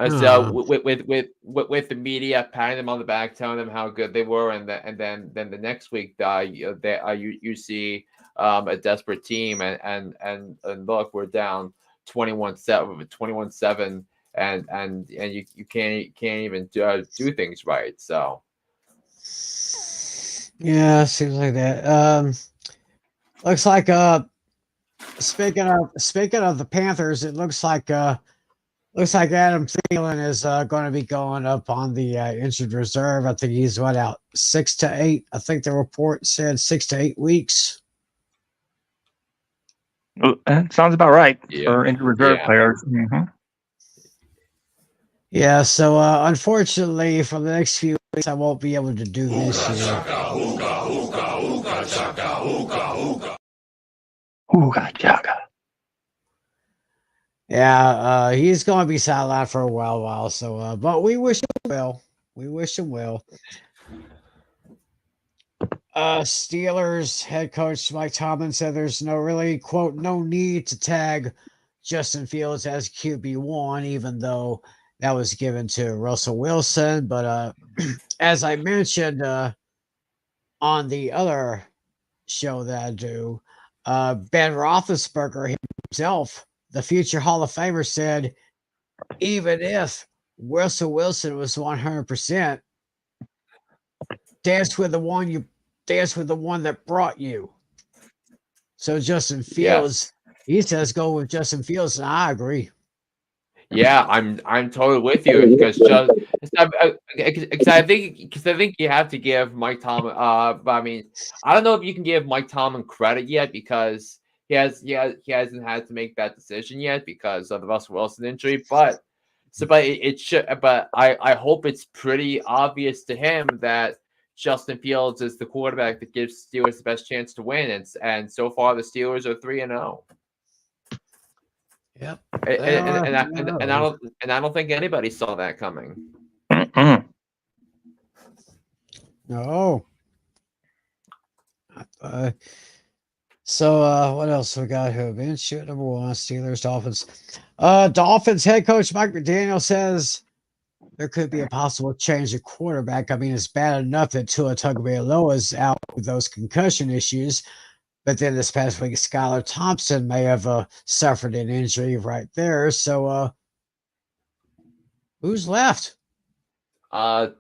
So Uh, with the media patting them on the back, telling them how good they were, and then the next week, you see a desperate team, and look, we're down 21-7, and you can't even do things right. So yeah, seems like that. Looks like speaking of the Panthers, it looks like Adam Thielen is going to be going up on the injured reserve. I think he's out 6 to 8. I think the report said 6 to 8 weeks. Sounds about right yeah, for injured reserve players. Mm-hmm. Yeah, so unfortunately, for the next few weeks, I won't be able to do this here. Ooga chaka. Yeah, he's going to be sidelined for a while. So, but we wish him well. We wish him well. Steelers head coach Mike Tomlin said there's no need to tag Justin Fields as QB1, even though that was given to Russell Wilson. But as I mentioned on the other show that I do, Ben Roethlisberger himself, the future Hall of Famer, said even if Russell Wilson was 100%, dance with the one that brought you. So Justin Fields, he says go with Justin Fields, and I agree. Yeah, I'm totally with you, because I think you have to give Mike Tomlin. But I don't know if you can give Mike Tomlin credit yet, because he hasn't had to make that decision yet because of the Russell Wilson injury. But it should. But I hope it's pretty obvious to him that Justin Fields is the quarterback that gives Steelers the best chance to win, and so far the Steelers are 3-0. Yep. And I don't think anybody saw that coming. Mm-mm. No. So what else we got here? Ben shoot number one, Steelers, Dolphins. Dolphins head coach Mike McDaniel says there could be a possible change of quarterback. I mean, it's bad enough that Tua Tagovailoa is out with those concussion issues, but then this past week, Skylar Thompson may have suffered an injury right there. So who's left? Tyler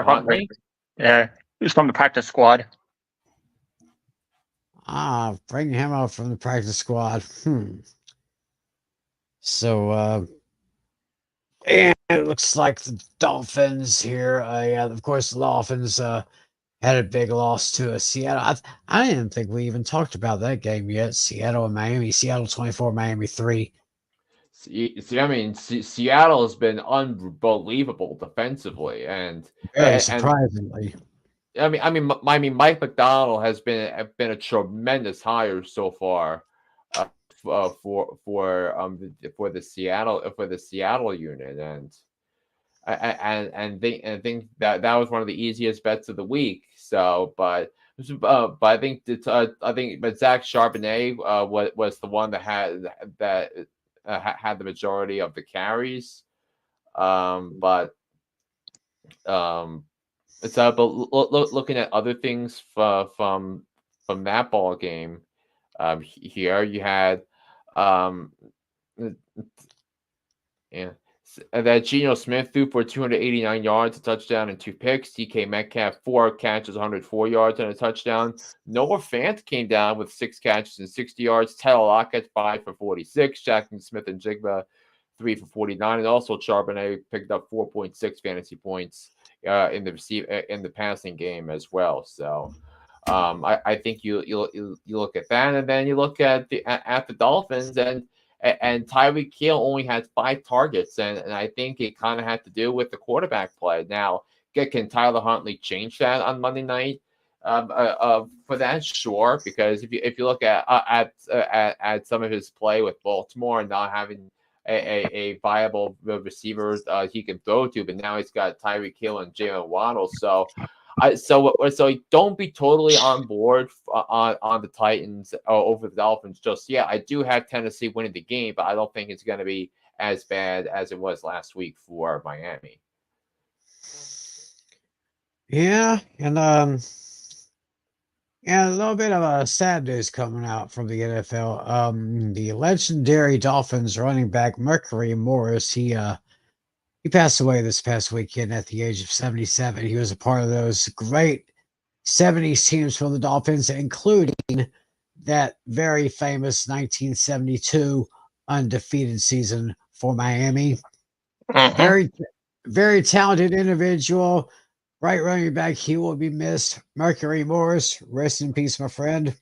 Huntley. Yeah, he's from the practice squad. Bring him out from the practice squad. So, and it looks like the Dolphins here. Yeah, of course, the Dolphins had a big loss to Seattle. I didn't think we even talked about that game yet. Seattle and Miami. Seattle 24, Miami 3. See, I mean, Seattle has been unbelievable defensively, and very surprisingly. I mean, Mike McDonald has been a tremendous hire so far for the Seattle unit, and think that was one of the easiest bets of the week. So, but I think Zach Charbonnet was the one that had the majority of the carries, but looking at other things from that ball game, here you had that Geno Smith threw for 289 yards, a touchdown, and 2 picks. DK Metcalf 4 catches, 104 yards, and a touchdown. Noah Fant came down with 6 catches and 60 yards. Tyler Lockett 5 for 46. Jackson Smith and Jigba 3 for 49, and also Charbonnet picked up 4.6 fantasy points in the passing game as well. So I think you look at that, and then you look at the Dolphins, and Tyreek Hill only had 5 targets, and I think it kind of had to do with the quarterback play. Now, can Tyler Huntley change that on Monday night? For that, sure, because if you look at some of his play with Baltimore and not having a viable receiver he can throw to, but now he's got Tyreek Hill and Jalen Waddle. So don't be totally on board on the Titans over the Dolphins just yet. I do have Tennessee winning the game, but I don't think it's going to be as bad as it was last week for Miami. Yeah, and a little bit of sad news coming out from the NFL. The legendary Dolphins running back Mercury Morris, he passed away this past weekend at the age of 77. He was a part of those great 70s teams from the Dolphins, including that very famous 1972 undefeated season for Miami. Very, very talented individual. Right running back, he will be missed. Mercury Morris, rest in peace, my friend.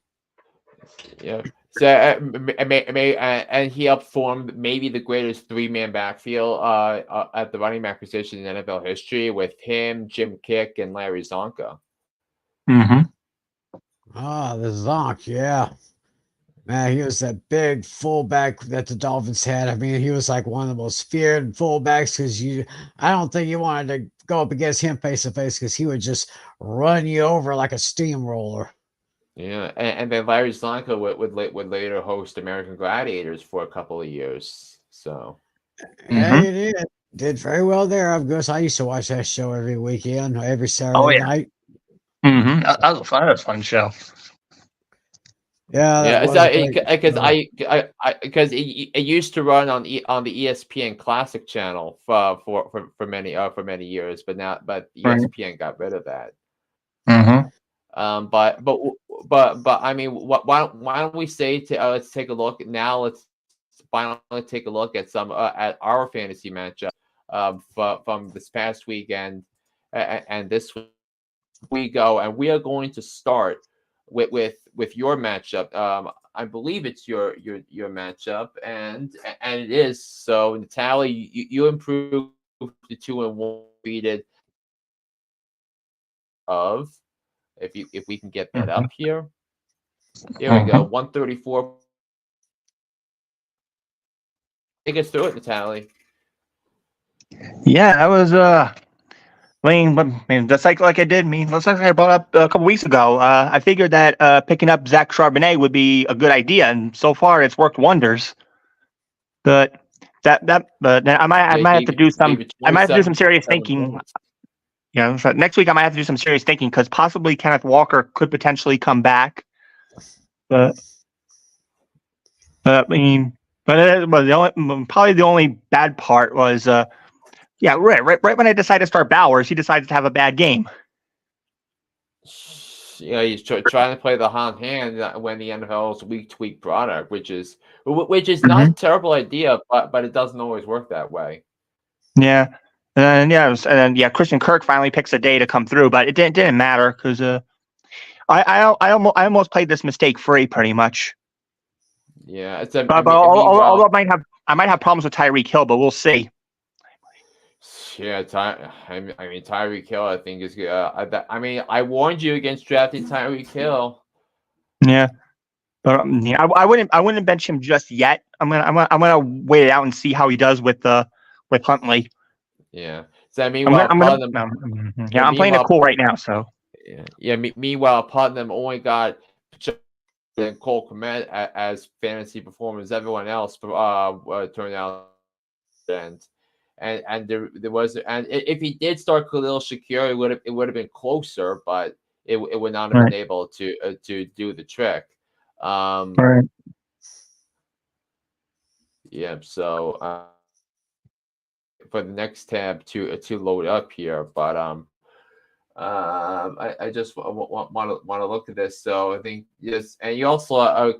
Yeah. So, and he helped form maybe the greatest 3-man backfield at the running back position in NFL history with him, Jim Kick, and Larry Zonka. Mm-hmm. The Zonk, yeah. Man, he was that big fullback that the Dolphins had. I mean, he was like one of the most feared fullbacks because I don't think you wanted to go up against him face to face because he would just run you over like a steamroller. Yeah, and then Larry Zonka would later host American Gladiators for a couple of years. So yeah, he did very well there. Of course, I used to watch that show every weekend, every Saturday night. Mm-hmm. That was a fun show. Yeah, because it used to run on the ESPN Classic channel for many years, but ESPN got rid of that. Mm-hmm. But I mean, why don't we say let's take a look now? Let's finally take a look at some at our fantasy matchup from this past weekend and this week we go, and we are going to start with your matchup. I believe it's your matchup, and it is. So Natale, you improved to 2-1 defeated of. If we can get that up here. Here we go. 134. Take us through it, Natale. Yeah, that was Just like I did. Just like I brought up a couple weeks ago. I figured that picking up Zach Charbonnet would be a good idea, and so far it's worked wonders. But but then I might have to do some serious thinking. So next week I might have to do some serious thinking because possibly Kenneth Walker could potentially come back. But probably the only bad part was right when I decided to start Bowers, he decided to have a bad game. Yeah, he's trying to play the hot hand when the NFL is week-to-week product, which is not a terrible idea, but it doesn't always work that way. Yeah, and then Christian Kirk finally picks a day to come through, but it didn't matter because I almost played this mistake free pretty much. Yeah, although I might have problems with Tyreek Hill, but we'll see. Yeah, Tyreek Hill, I think is good. I warned you against drafting Tyreek Hill. Yeah, but I wouldn't bench him just yet. I'm gonna wait it out and see how he does with Huntley. Yeah. So meanwhile, I'm playing it cool right now. So meanwhile, Putnam only got Cole Kmet as fantasy performers. Everyone else turned out and there was if he did start Khalil Shakir, it would have been closer, but it would not have been able to do the trick. Right. Yeah. So for the next tab to load up here, but I just want to look at this. So I think yes, and you also I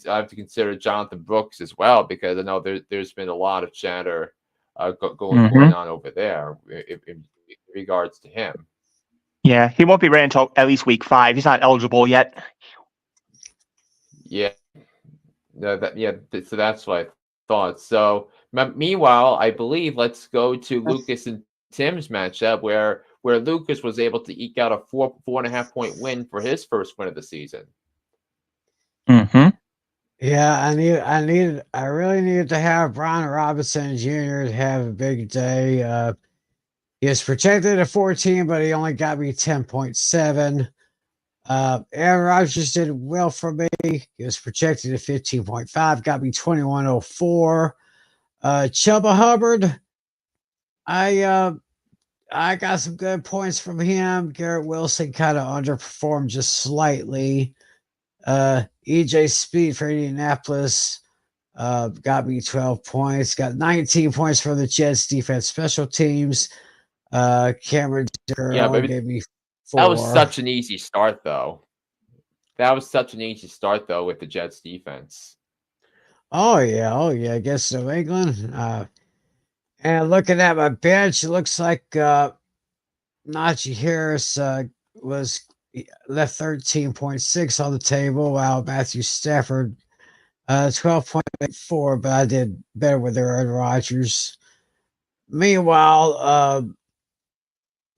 have to consider Jonathan Brooks as well because I know there's been a lot of chatter going on over there in regards to him. Yeah, he won't be ready until at least week 5. He's not eligible yet. Yeah, so that's what I thought. So meanwhile, I believe let's go to Lucas and Tim's matchup where Lucas was able to eke out a 4.5 point win for his first win of the season. Yeah, I really needed to have Brian Robinson Jr. to have a big day. He was projected at 14, but he only got me 10.7. Aaron Rodgers did well for me. He was projected at 15.5, got me 21.04. Chuba Hubbard, I got some good points from him. Garrett Wilson kind of underperformed just slightly. EJ Speed for Indianapolis got me 12 points. Got 19 points for the Jets defense special teams. Cameron Dicker gave me 4. That was such an easy start, though. With the Jets defense. Oh yeah, against New England. And looking at my bench, it looks like Najee Harris was left 13.6 on the table, while Matthew Stafford 12.84, but I did better with Aaron Rodgers. Meanwhile,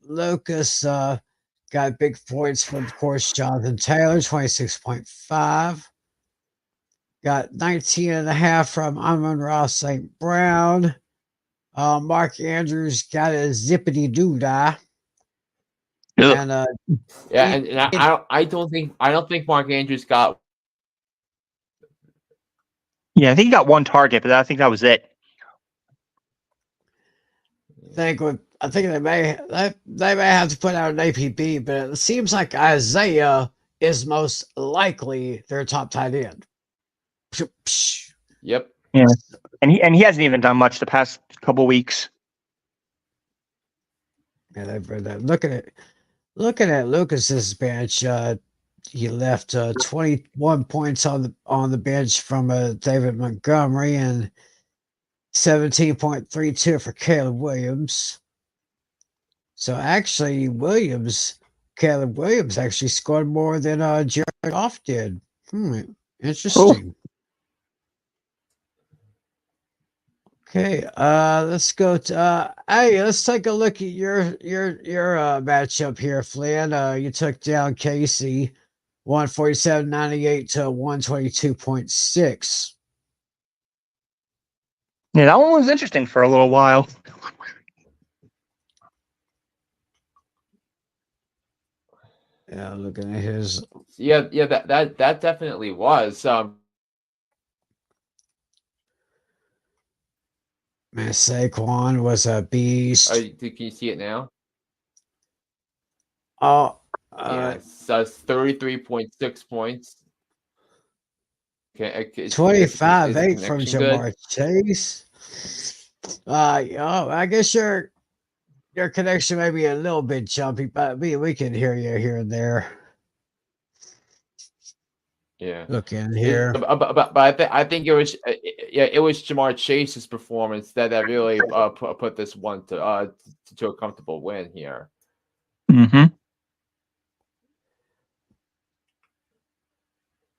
Lucas got big points from, of course, Jonathan Taylor, 26.5. Got 19.5 from Amon-Ra St. Brown. Mark Andrews got a zippity-doo-dah. And I don't think Mark Andrews got. Yeah, I think he got one target, but I think that was it. I think they may have to put out an APB, but it seems like Isaiah is most likely their top tight end. Yep. Yeah, and he hasn't even done much the past couple weeks. Yeah, they've read that. Looking at Lucas's bench, he left 21 points on the bench from David Montgomery and 17.32 for Caleb Williams. So actually, Caleb Williams actually scored more than Jared Goff did. Interesting. Okay, let's go to let's take a look at your matchup here, Flynn. You took down Casey 147.98 to 122.6. Yeah, that one was interesting for a little while. Yeah, looking at his. Yeah, that definitely was. Man, Saquon was a beast. Can you see it now? Oh, Yeah, so 33.6 points. Okay, is 25-8 the from connection good? Jamar Chase. I guess your connection may be a little bit jumpy, but we can hear you here and there. Yeah. Look in here. But I think it was it was Jamar Chase's performance that really put this one to a comfortable win here. Mm-hmm.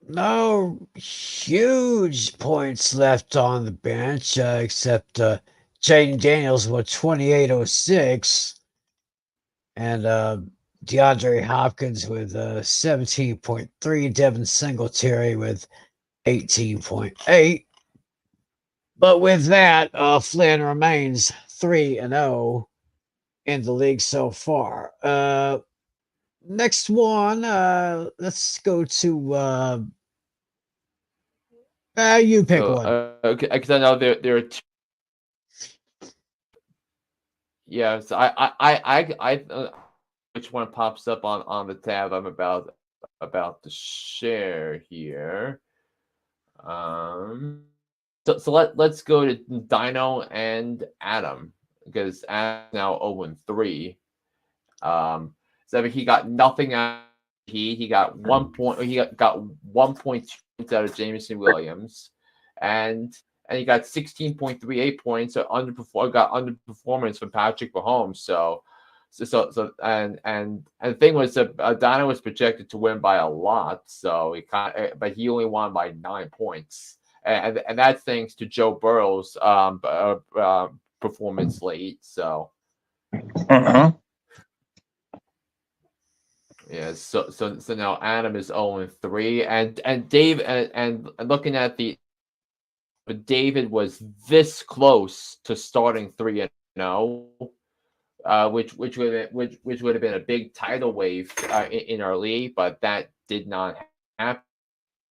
No huge points left on the bench, except Jayden Daniels with 28.06 and DeAndre Hopkins with 17.3, Devin Singletary with 18.8. But with that, Flynn remains 3-0 in the league so far. Next one, let's go to you pick So one. because I know there are two. Yeah, so which one pops up on the tab I'm about to share here. So let's go to Dino and Adam because Adam's now 0-3. So he got nothing out. He got 1 point. He got 1.2 points out of Jameson Williams, and he got 16.38 points. So got underperformance from Patrick Mahomes. So and the thing was that Dino was projected to win by a lot. So but he only won by 9 points, and that's thanks to Joe Burrow's performance late. So. Uh-huh. Yeah, so now Adam is 0-3, and Dave and looking at but David was this close to starting 3-0, which would have been a big tidal wave in our league, but that did not happen.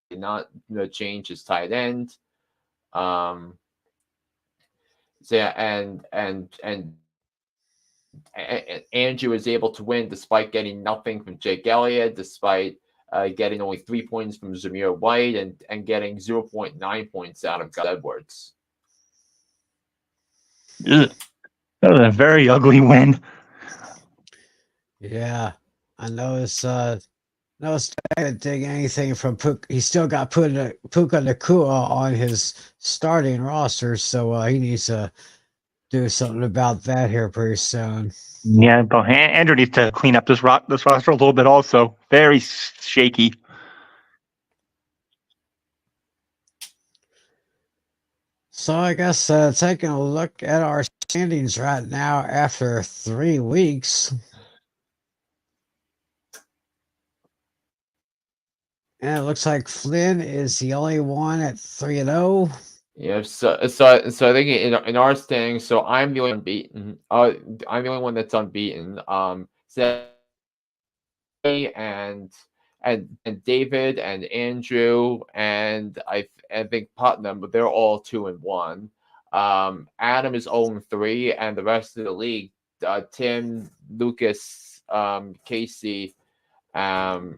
Did not change his tight end. So yeah, and Andrew was able to win despite getting nothing from Jake Elliott, despite getting only 3 points from Zamir White and getting 0.9 points out of Gus Edwards. Ugh. That was a very ugly win. Yeah, I noticed. Noticed I didn't take anything from Puka. He still got Puka Nakua on his starting roster, so he needs to do something about that here pretty soon. Yeah, but Andrew needs to clean up this roster a little bit also. Very shaky. So I guess taking a look at our standings right now after 3 weeks. And it looks like Flynn is the only one at 3-0. Yeah, so I think in our standings, so I'm the only unbeaten. I'm the only one that's unbeaten. So and David and Andrew and I think Putnam, but they're all 2-1. Adam is 0-3, and the rest of the league, Tim, Lucas, Casey, and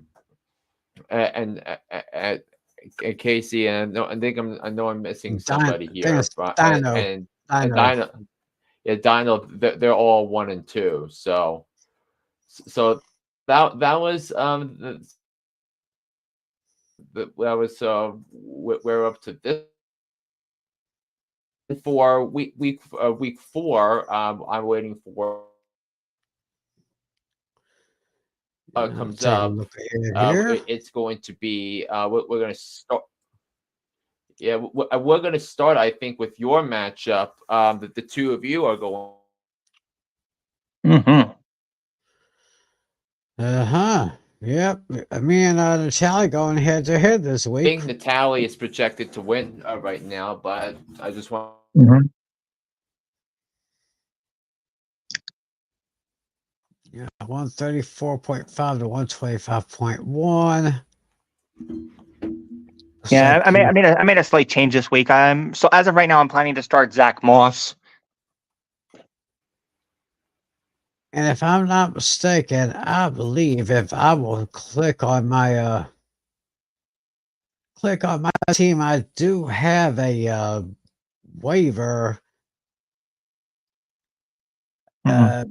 Casey, and I know I'm missing somebody here, but Dino. and Dino, yeah, Dino, they're all 1 and 2. So that was we're up to this for week 4. I'm waiting for comes up. It's going to be we're going to start. Yeah, we're going to start. I think with your matchup that the two of you are going. Mm-hmm. Yep. Me and Natale going head to head this week. I think Natale is projected to win right now, but I just want. Mm-hmm. Yeah, 134.5 to 125.1. Yeah, I made a slight change this week. So as of right now, I'm planning to start Zach Moss. And if I'm not mistaken, I believe if I will click on my team, I do have a waiver. I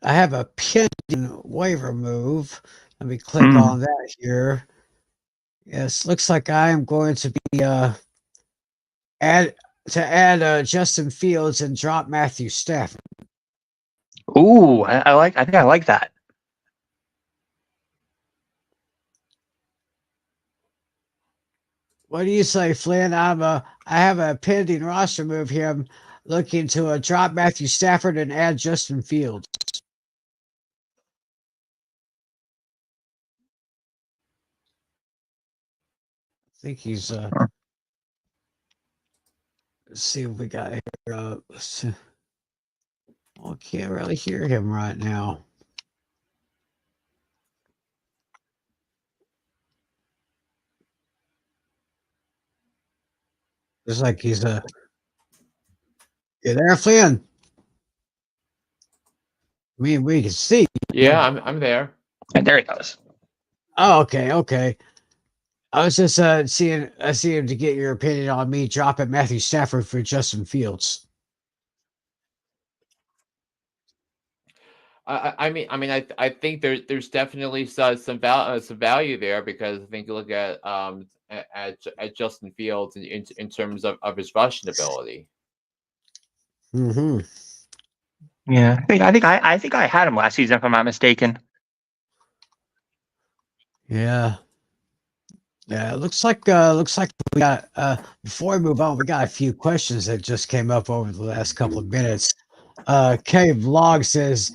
have a pending waiver move. Let me click on that here. Yes, looks like I am going to be add Justin Fields and drop Matthew Stafford. Ooh, I think I like that. What do you say, Flynn? I have a pending roster move here. I'm looking to drop Matthew Stafford and add Justin Fields. I think he's let's see what we got here. I can't really hear him right now. It's like he's you there, Flynn? I mean, we can see. Yeah, I'm there. And there he goes. Oh, okay. I was just seeing to get your opinion on me dropping Matthew Stafford for Justin Fields. I think there's definitely some value there, because I think you look at Justin Fields in terms of his rushing ability. Mm-hmm. Yeah, I think I had him last season, if I'm not mistaken. Yeah. Yeah, it looks like we got before we move on, we got a few questions that just came up over the last couple of minutes. K Vlog says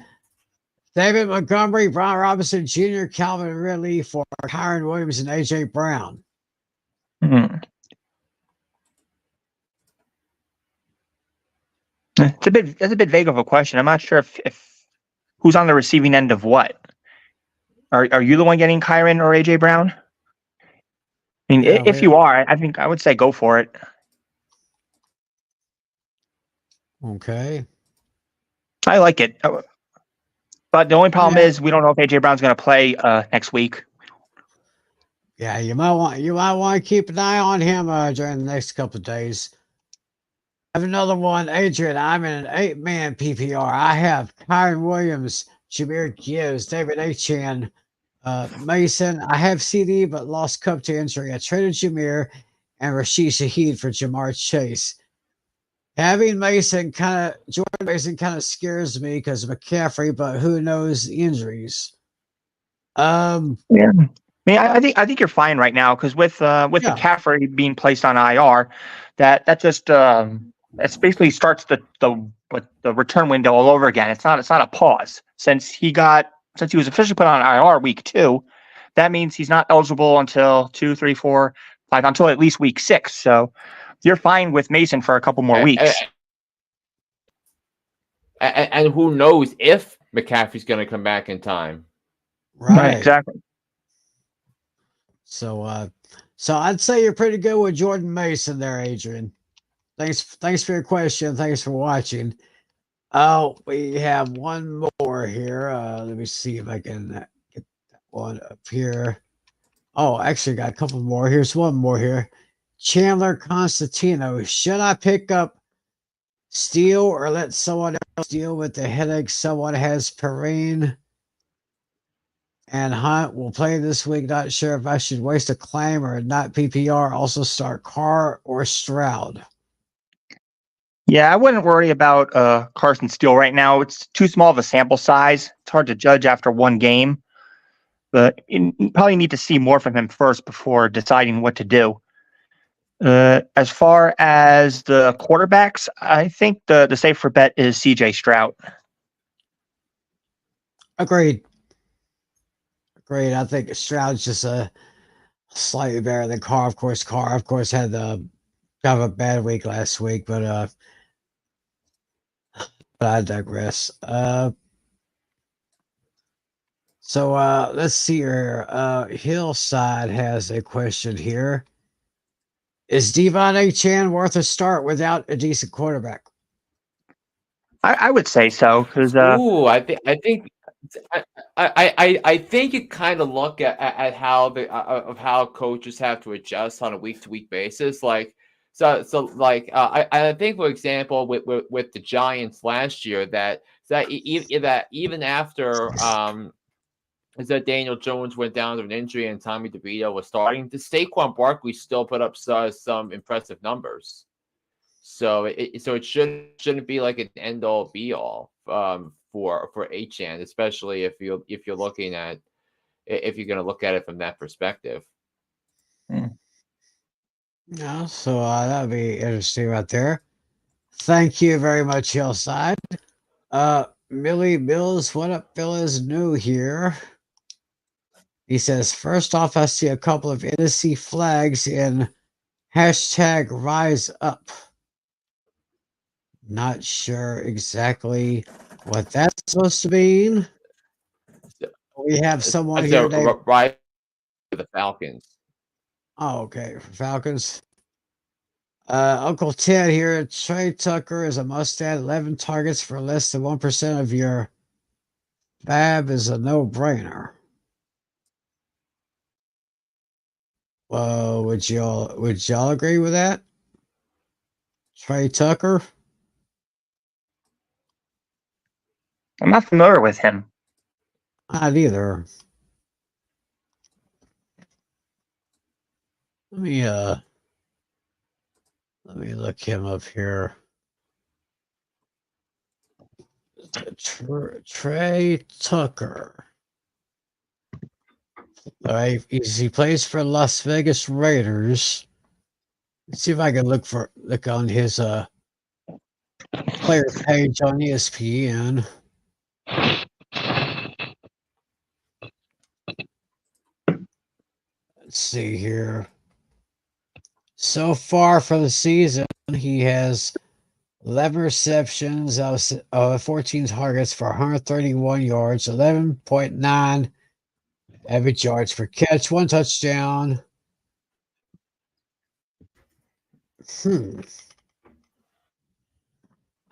David Montgomery, Brian Robinson Jr., Calvin Ridley for Kyren Williams and AJ Brown. That's a bit vague of a question. I'm not sure if who's on the receiving end of what. Are you the one getting Kyren or AJ Brown? I mean, if you are, I think I would say go for it. Okay. I like it. But the only problem is we don't know if AJ Brown's going to play next week. Yeah, you might want to keep an eye on him during the next couple of days. I have another one, Adrian. I'm in an 8-man PPR. I have Kyren Williams, Jameer Gibbs, David Achan, Mason. I have CD but lost Cup to injury. I traded Jameer and Rashid Shaheed for Jamar Chase. Having Jordan Mason kind of scares me because of McCaffrey, but who knows injuries. Yeah. I mean, I think you're fine right now, because with McCaffrey being placed on IR, that just it basically starts the return window all over again. It's not a pause since he was officially put on IR week 2. That means he's not eligible until 2, 3, 4, 5, until at least week 6. So you're fine with Mason for a couple more weeks. And who knows if McCaffrey's going to come back in time. Right, exactly. So I'd say you're pretty good with Jordan Mason there, Adrian. Thanks for your question. Thanks for watching. Oh, we have one more here. Let me see if I can get that one up here. Oh, actually got a couple more. Here's one more here. Chandler Constantino. Should I pick up Steele or let someone else deal with the headache someone has? Perrine and Hunt will play this week. Not sure if I should waste a claim or not PPR. Also start Carr or Stroud. Yeah, I wouldn't worry about Carson Steele right now. It's too small of a sample size. It's hard to judge after one game. But you probably need to see more from him first before deciding what to do. As far as the quarterbacks, I think the safer bet is CJ Stroud. Agreed. I think Stroud's just slightly better than Carr. Of course, Carr, had kind of a bad week last week, but I digress. So let's see here. Hillside has a question here. Is Devon Achane worth a start without a decent quarterback? I would say so because Ooh, I think you kind of look at how the of how coaches have to adjust on a week to week basis. I think for example with the Giants last year that even after that Daniel Jones went down to an injury and Tommy DeVito was starting, the Saquon Barkley still put up some impressive numbers. So it shouldn't be like an end all be all for Achane, especially if you're looking at if you're going to look at it from that perspective. Yeah, so that'd be interesting right there. Thank you very much, Hillside. Millie Mills, what up, fellas? New here. He says, first off, I see a couple of NSC flags in hashtag rise up. Not sure exactly what that's supposed to mean. We have someone here named Right for the Falcons. Oh, okay. Falcons. Uncle Ted here. Trey Tucker is a must add. 11 targets for less than 1% of your fab is a no brainer. Would y'all agree with that? Trey Tucker? I'm not familiar with him. Not either. Let me look him up here. Trey Tucker. All right, he plays for Las Vegas Raiders. Let's see if I can look on his player page on ESPN. Let's see here. So far for the season, he has 11 receptions, 14 targets for 131 yards, 11.9 average yards per catch, 1 touchdown.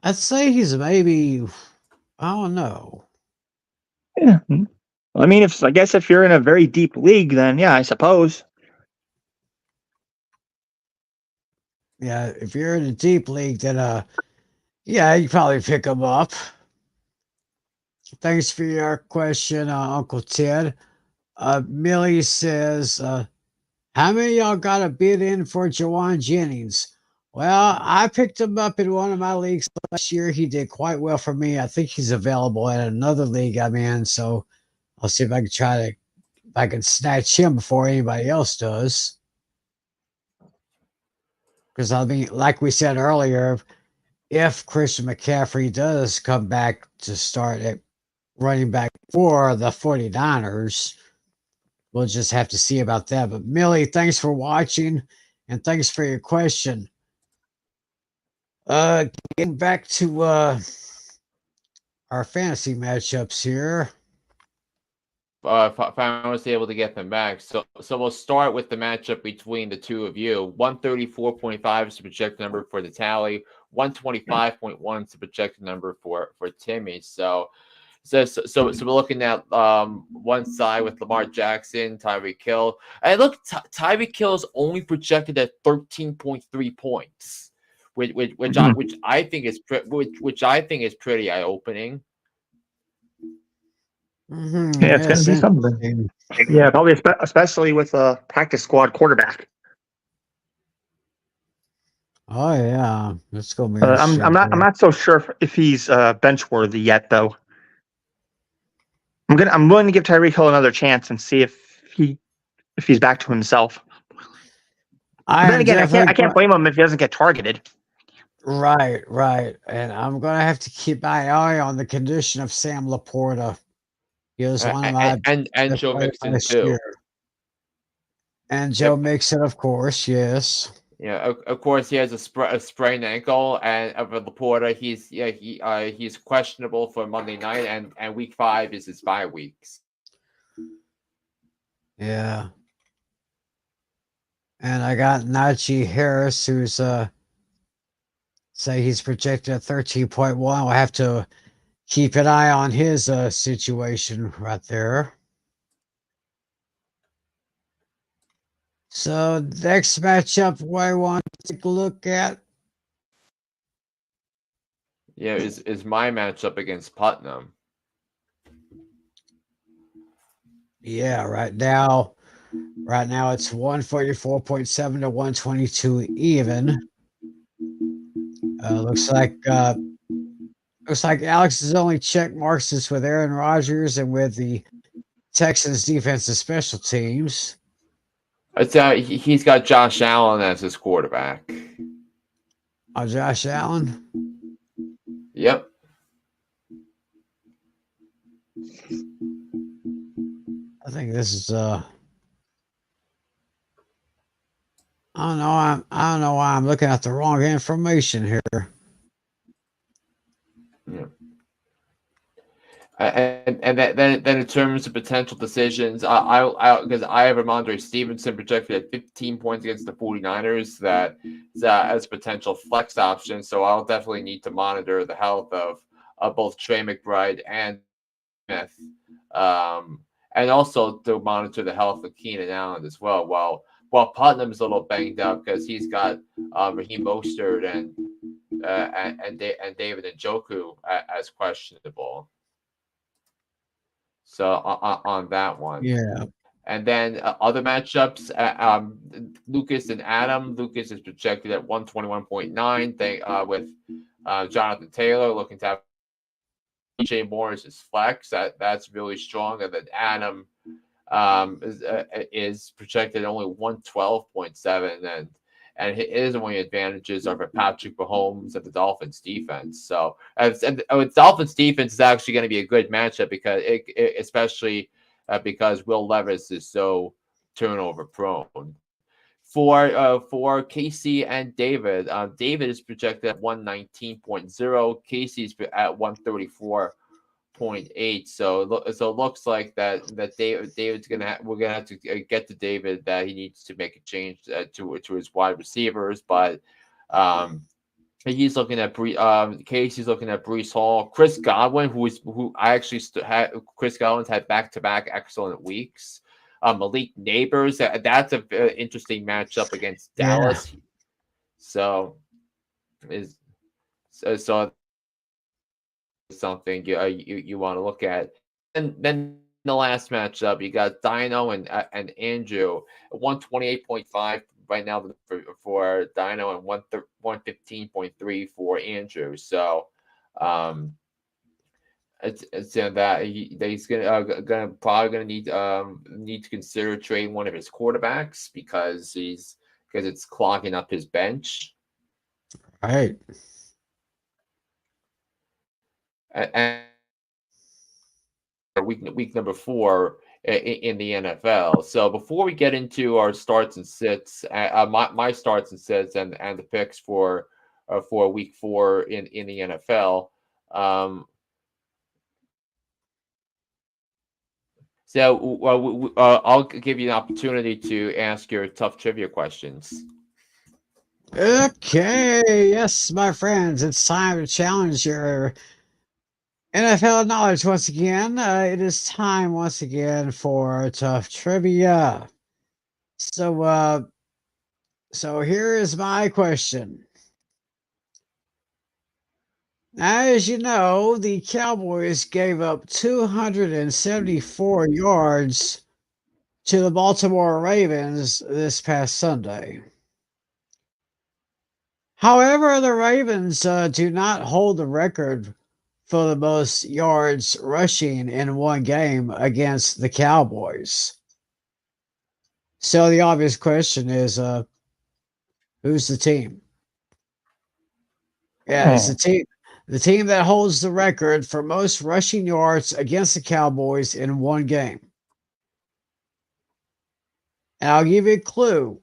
I'd say he's maybe, I don't know. Yeah. I mean, I guess if you're in a very deep league, then yeah, I suppose. Yeah, if you're in a deep league, then yeah, you probably pick him up. Thanks for your question, Uncle Ted. Millie says, how many of y'all got a bid in for Jawan Jennings? Well, I picked him up in one of my leagues last year. He did quite well for me. I think he's available at another league I'm in, so I'll see if I can snatch him before anybody else does. Because I mean, like we said earlier, if Christian McCaffrey does come back to start at running back for the 49ers, we'll just have to see about that. But Millie, thanks for watching and thanks for your question. Getting back to our fantasy matchups here. I was able to get them back. So we'll start with the matchup between the two of you. 134.5 is the projected number for Natale. 125.1 is the projected number for Timmy. So we're looking at one side with Lamar Jackson, Tyreek Hill. And look, Tyreek Hill is only projected at 13.3 points, which I think is pretty eye opening. Mm-hmm. Yeah, it's going to be something. Yeah, probably especially with a practice squad quarterback. Oh yeah, that's going to be. I'm not so sure if he's bench worthy yet, though. I'm willing to give Tyreek Hill another chance and see if he's back to himself. But then again, I can't blame him if he doesn't get targeted. Right, and I'm going to have to keep my eye on the condition of Sam Laporta. He was one of my and Joe Mixon too. Year. And Joe Mixon, of course, yes. Yeah, of course he has a sprained ankle, and of Laporta, he's questionable for Monday night, and week 5 is his bye weeks. Yeah. And I got Najee Harris, who's say he's projected at 13.1. I'll have to keep an eye on his situation right there. So next matchup I want to take a look at. Yeah, is my matchup against Putnam. Yeah, right now it's 144.7 to 122 even. Looks like Alex's only check marks is with Aaron Rodgers and with the Texans defensive special teams. It's he's got Josh Allen as his quarterback. Oh, Josh Allen. Yep. I think this is I don't know. I don't know why I'm looking at the wrong information here. Yeah. And then in terms of potential decisions, because I have Ramondre Stevenson projected at 15 points against the 49ers that as a potential flex option. So I'll definitely need to monitor the health of both Trey McBride and Smith, and also to monitor the health of Keenan Allen as well. While Putnam's a little banged up because he's got Raheem Mostert and David Njoku as questionable. So on that one, Yeah. and then other matchups, Lucas and Adam. Lucas is projected at 121.9. With Jonathan Taylor looking to have DJ Morris as flex. That's really strong, and then Adam is projected only 112.7, and his only advantages are for Patrick Mahomes and the Dolphins defense. So, and Dolphins defense is actually going to be a good matchup because especially because Will Levis is so turnover prone. For Casey and David, David is projected at 119.0. Casey's at 134.8. So it looks like that David's we're gonna have to get to David that he needs to make a change to his wide receivers, but he's looking at Casey's looking at Breece Hall, Chris Godwin, who I actually had. Chris Godwin's had back-to-back excellent weeks. Malik Nabers, that's an interesting matchup against Dallas. So something you want to look at. And then the last matchup, you got Dino and Andrew, 128.5 right now for Dino and 115.3 for Andrew. So it's that he's gonna need to consider trading one of his quarterbacks because it's clogging up his bench. Right. And week number 4 in the NFL. So before we get into our starts and sits, my starts and sits and the picks for week 4 in the NFL. So I'll give you an opportunity to ask your tough trivia questions. Okay. Yes, my friends, it's time to challenge your NFL knowledge once again. It is time once again for tough trivia. So here is my question. As you know, the Cowboys gave up 274 yards to the Baltimore Ravens this past Sunday. However, the Ravens do not hold the record for the most yards rushing in one game against the Cowboys. So the obvious question is, who's the team? Yeah, it's the team that holds the record for most rushing yards against the Cowboys in one game. And I'll give you a clue.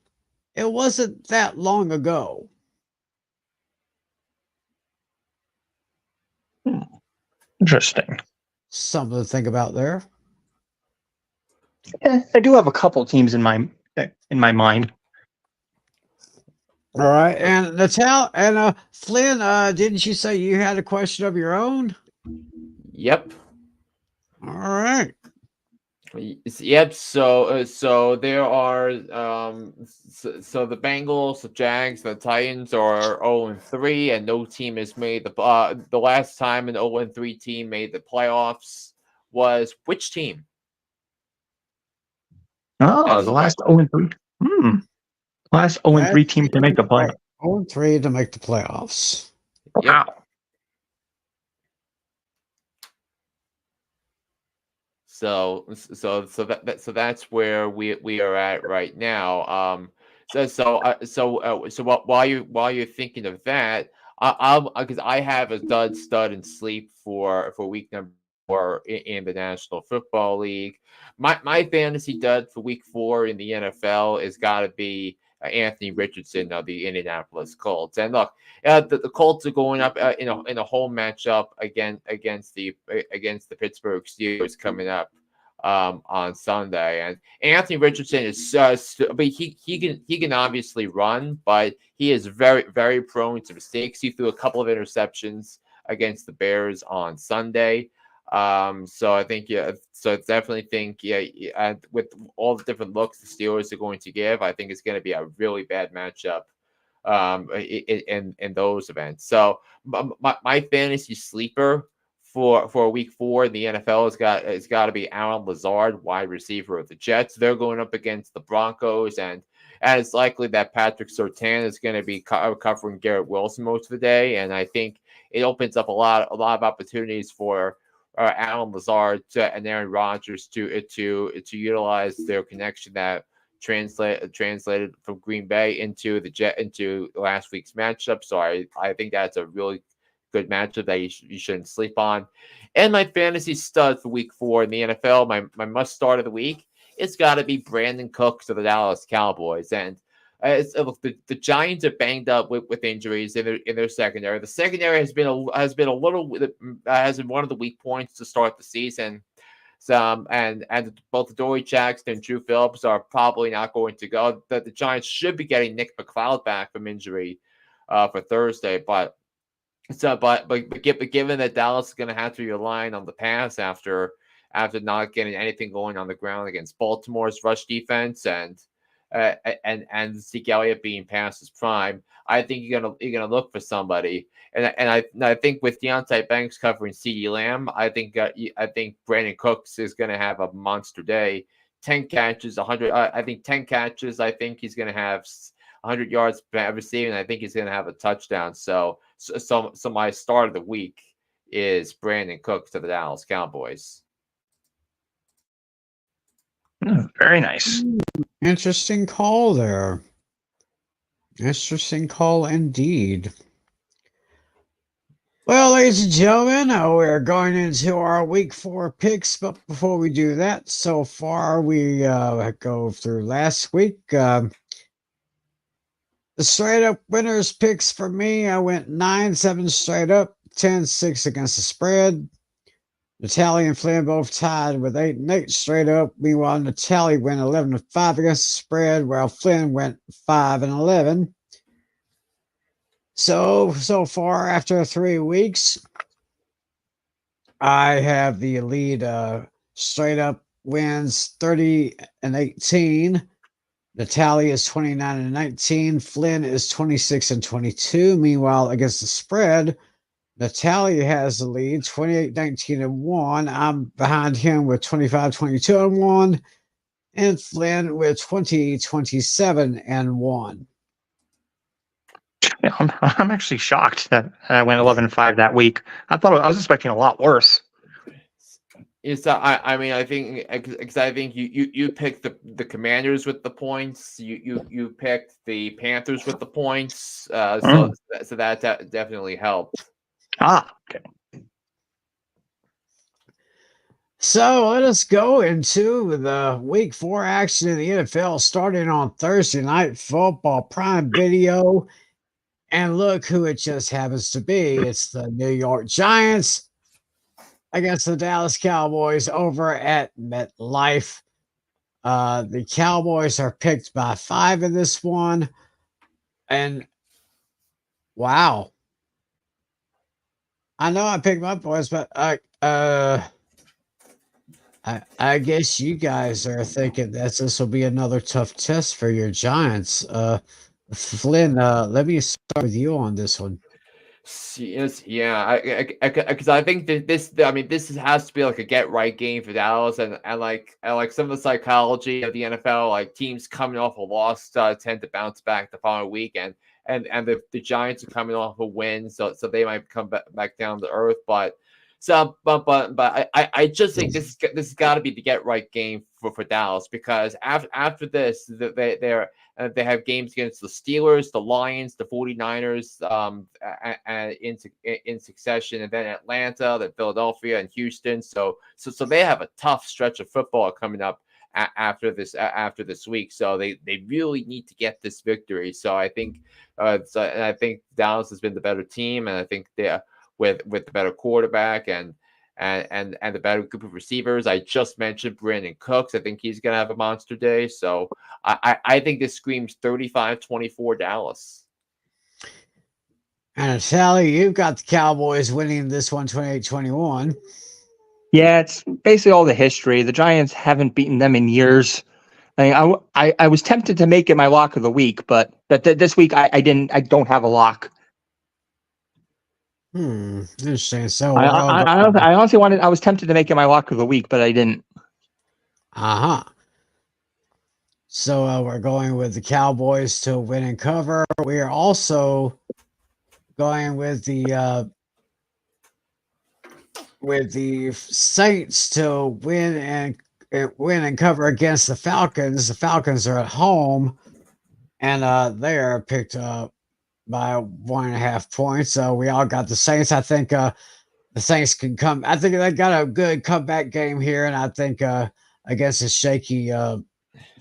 It wasn't that long ago. Interesting. Something to think about there. I do have a couple teams in my mind. All right. And Natale and Flynn, didn't you say you had a question of your own? Yep. All right. Yep. So there are so the Bengals, the Jags, the Titans are 0-3, and no team has made the last time an 0-3 team made the playoffs was which team? Oh, the last 0-3. Last 0-3 team to make the playoffs. 0-3 to make the playoffs. Yep. Wow. So that's where we are at right now. While you're thinking of that, I'll because I have a stud and sleep for week number 4 in the National Football League. My fantasy dud for week 4 in the NFL is got to be Anthony Richardson of the Indianapolis Colts. And look, the Colts are going up in a home matchup against the Pittsburgh Steelers coming up on Sunday. And Anthony Richardson is but he can obviously run, but he is very, very prone to mistakes. He threw a couple of interceptions against the Bears on Sunday. So I think, so definitely think, with all the different looks the Steelers are going to give, I think it's going to be a really bad matchup in those events. So my fantasy sleeper for week 4 in the NFL has got to be Alan Lazard, wide receiver of the Jets. They're going up against the Broncos, and it's likely that Patrick Surtain is going to be covering Garrett Wilson most of the day, and I think it opens up a lot of opportunities for Alan Lazard and Aaron Rodgers to utilize their connection that translated from Green Bay into last week's matchup. So I think that's a really good matchup that you shouldn't sleep on. And my fantasy stud for week 4 in the NFL, my must start of the week, it's got to be Brandon Cooks of the Dallas Cowboys. And look, the Giants are banged up with injuries in their secondary. The secondary has been one of the weak points to start the season. And both Dory Jackson and Drew Phillips are probably not going to go. The Giants should be getting Nick McClelland back from injury for Thursday, but given that Dallas is going to have to be relying on the pass after not getting anything going on the ground against Baltimore's rush defense and Zeke Elliott being past his prime, I think you're gonna look for somebody. And I think with Deontay Banks covering CeeDee Lamb, I think Brandon Cooks is going to have a monster day. 10 catches, 100. I think 10 catches. I think he's going to have 100 yards receiving. I think he's going to have a touchdown. So my start of the week is Brandon Cooks to the Dallas Cowboys. Very nice. Interesting call there. Interesting call indeed. Well, ladies and gentlemen, we're going into our week 4 picks, but before we do that, so far we go through last week. The straight up winners picks for me, I went 9-7 straight up, 10-6 against the spread. Natale and Flynn both tied with 8-8 straight up. Meanwhile, Natale went 11-5 against the spread, while Flynn went 5-11. So far after 3 weeks, I have the lead straight up wins 30-18. Natale is 29-19. Flynn is 26-22. Meanwhile, against the spread, Natale has the lead 28-19-1. I'm behind him with 25-22-1. And Flynn with 20-27-1. Yeah, I'm actually shocked that I went 11-5 that week. I was expecting a lot worse. It's I think because I think you picked the Commanders with the points. You picked the Panthers with the points. So that definitely helped. Okay. So let us go into the week 4 action in the NFL starting on Thursday Night Football Prime Video. And look who it just happens to be. It's the New York Giants against the Dallas Cowboys over at MetLife. The Cowboys are picked by 5 in this one. And wow. I know I picked my boys, but I guess you guys are thinking that this will be another tough test for your Giants. Flynn, let me start with you on this one. Yes, yeah, because I think that this has to be like a get right game for Dallas, and I like some of the psychology of the NFL, like teams coming off a loss tend to bounce back the following week, and the Giants are coming off a win, so they might come back down to earth, but I just think this has got to be the get right game for Dallas, because after this they have games against the Steelers, the Lions, the 49ers in succession, and then Atlanta, then Philadelphia, and Houston. So they have a tough stretch of football coming up after this week. So they really need to get this victory. So I think Dallas has been the better team, and I think they with the better quarterback and the better group of receivers. I just mentioned Brandon Cooks. I think he's going to have a monster day. So I think this screams 35-24 Dallas. And Sally, you've got the Cowboys winning this one 28-21. Yeah, it's basically all the history. The Giants haven't beaten them in years. I was tempted to make it my lock of the week, but this week I didn't. I don't have a lock. Interesting. So I honestly wanted. I was tempted to make it my lock of the week, but I didn't. So we're going with the Cowboys to win and cover. We are also going with the Saints to win and cover against the Falcons. The Falcons are at home, and they are picked up by 1.5 points. So we all got the Saints. I think the Saints can come. I think they got a good comeback game here, and I think against a shaky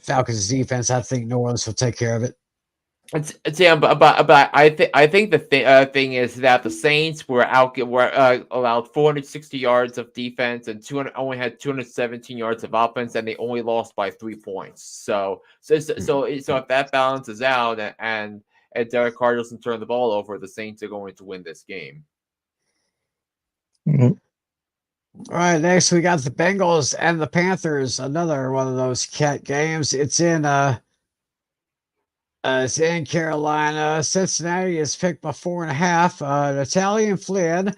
Falcons defense, I think New Orleans will take care of it. But I think the thing is that the Saints were allowed 460 yards of defense and only had 217 yards of offense, and they only lost by 3 points. So if that balances out and Derek Carr doesn't turn the ball over, the Saints are going to win this game. Mm-hmm. All right, next we got the Bengals and the Panthers. Another one of those cat games. It's in Carolina. Cincinnati is picked by 4.5. Natale and Flynn,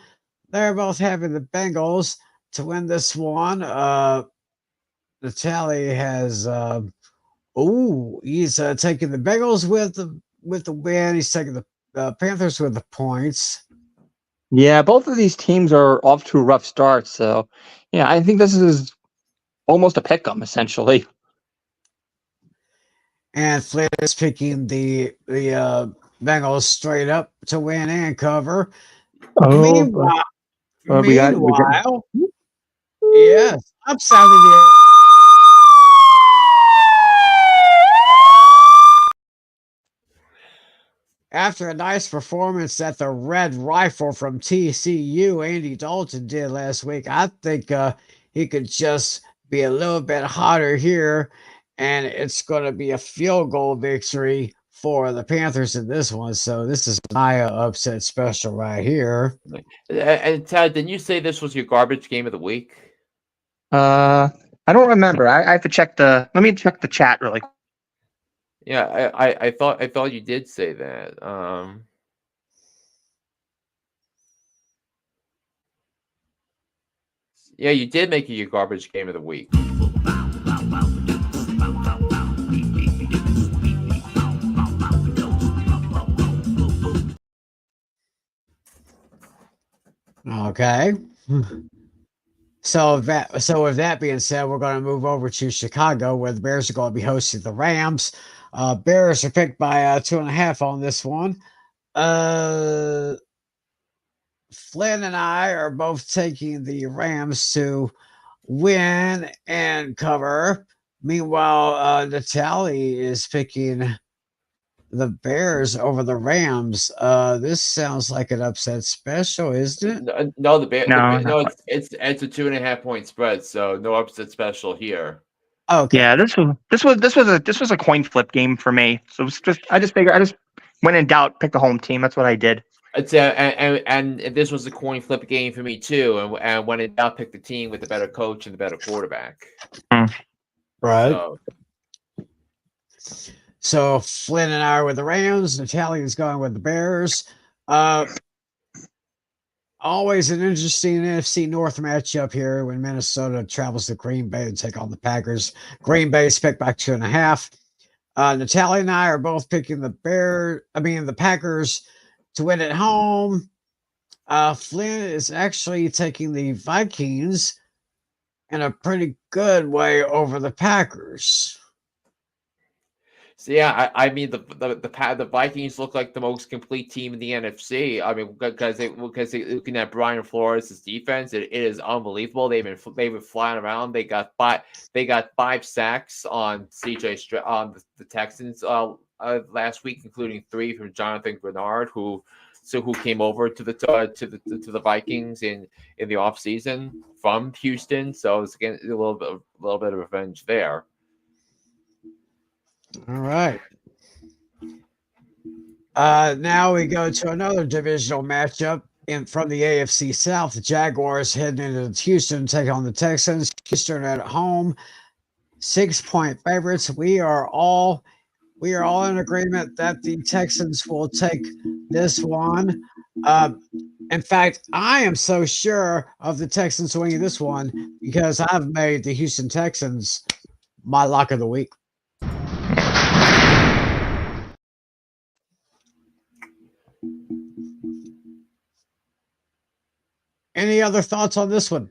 they're both having the Bengals to win this one. Natale has he's taking the Bengals with the win. He's taking the Panthers with the points. Yeah, both of these teams are off to a rough start. So, yeah, I think this is almost a pick-em, essentially. And Flynn is picking the Bengals straight up to win and cover. Meanwhile, yes, upside of the. After a nice performance that the Red Rifle from TCU, Andy Dalton, did last week, I think he could just be a little bit hotter here, and it's going to be a field goal victory for the Panthers in this one. So this is my upset special right here. And Ted, didn't you say this was your garbage game of the week? I don't remember. I have to check let me check the chat really quick. Yeah, I thought you did say that. Yeah, you did make it your garbage game of the week. Okay. So with that being said, we're going to move over to Chicago, where the Bears are going to be hosting the Rams. Bears are picked by 2.5 on this one. Flynn and I are both taking the Rams to win and cover. Meanwhile, Natale is picking the Bears over the Rams. This sounds like an upset special, isn't it? No, the Bears. No, it's a 2.5 point spread, so no upset special here. Okay. Yeah, this was a coin flip game for me. So it was just I just when in doubt, pick the home team. That's what I did. It's and this was a coin flip game for me too. And when it doubt, pick the team with the better coach and the better quarterback. Right. So Flynn and I are with the Rams. Natale is going with the Bears. Always an interesting NFC North matchup here when Minnesota travels to Green Bay to take on the Packers. Green Bay is picked by 2.5. Natale and I are both picking the Packers to win at home. Flynn is actually taking the Vikings in a pretty good way over the Packers. So yeah, I mean the Vikings look like the most complete team in the NFC. I mean because they looking at Brian Flores' defense, it is unbelievable. They've been flying around. They got 5 sacks on on the Texans last week, including 3 from Jonathan Grenard, who came over to the Vikings in the offseason from Houston. So it's again a little bit of revenge there. All right. Now we go to another divisional matchup from the AFC South. The Jaguars heading into Houston, take on the Texans. Houston at home, 6-point favorites. We are all in agreement that the Texans will take this one. In fact, I am so sure of the Texans winning this one because I've made the Houston Texans my lock of the week. Any other thoughts on this one?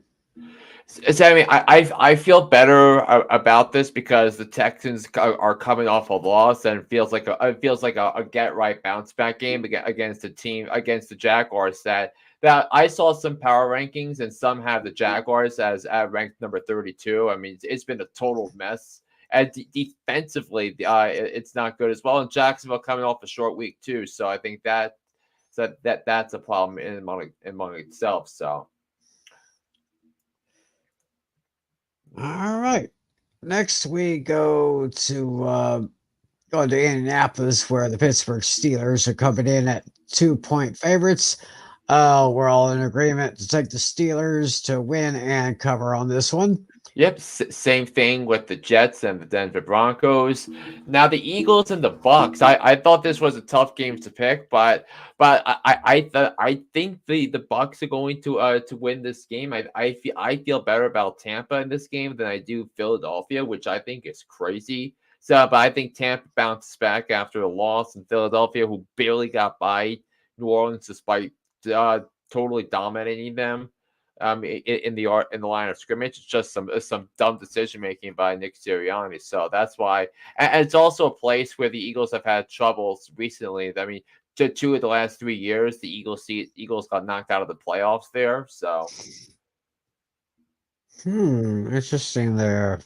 So, I mean, I feel better about this because the Texans are coming off a loss, and it feels like a get right bounce back game against the Jaguars that I saw some power rankings, and some have the Jaguars as ranked number 32. I mean, it's been a total mess. And defensively, it's not good as well. And Jacksonville coming off a short week too, so I think that's a problem among itself. So, all right. Next, we go to Indianapolis, where the Pittsburgh Steelers are coming in at 2-point favorites. We're all in agreement to take the Steelers to win and cover on this one. Yep, same thing with the Jets and the Denver Broncos. Now the Eagles and the Bucks. I thought this was a tough game to pick, but I think the Bucks are going to win this game. I feel better about Tampa in this game than I do Philadelphia, which I think is crazy. So, but I think Tampa bounces back after a loss, in Philadelphia, who barely got by New Orleans despite totally dominating them. In the line of scrimmage, it's just some dumb decision making by Nick Sirianni. So that's why, and it's also a place where the Eagles have had troubles recently. I mean, 2 of the last 3 years, the Eagles got knocked out of the playoffs there. So, Interesting there.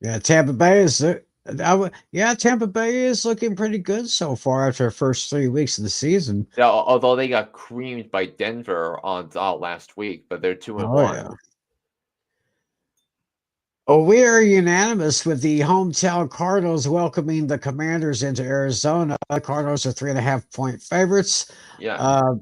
Yeah, Tampa Bay is. Tampa Bay is looking pretty good so far after the first 3 weeks of the season. yeah, although they got creamed by Denver on last week, but they're 2-1. Yeah. Oh, we are unanimous with the hometown Cardinals welcoming the Commanders into Arizona. The Cardinals are 3.5-point favorites. Yeah.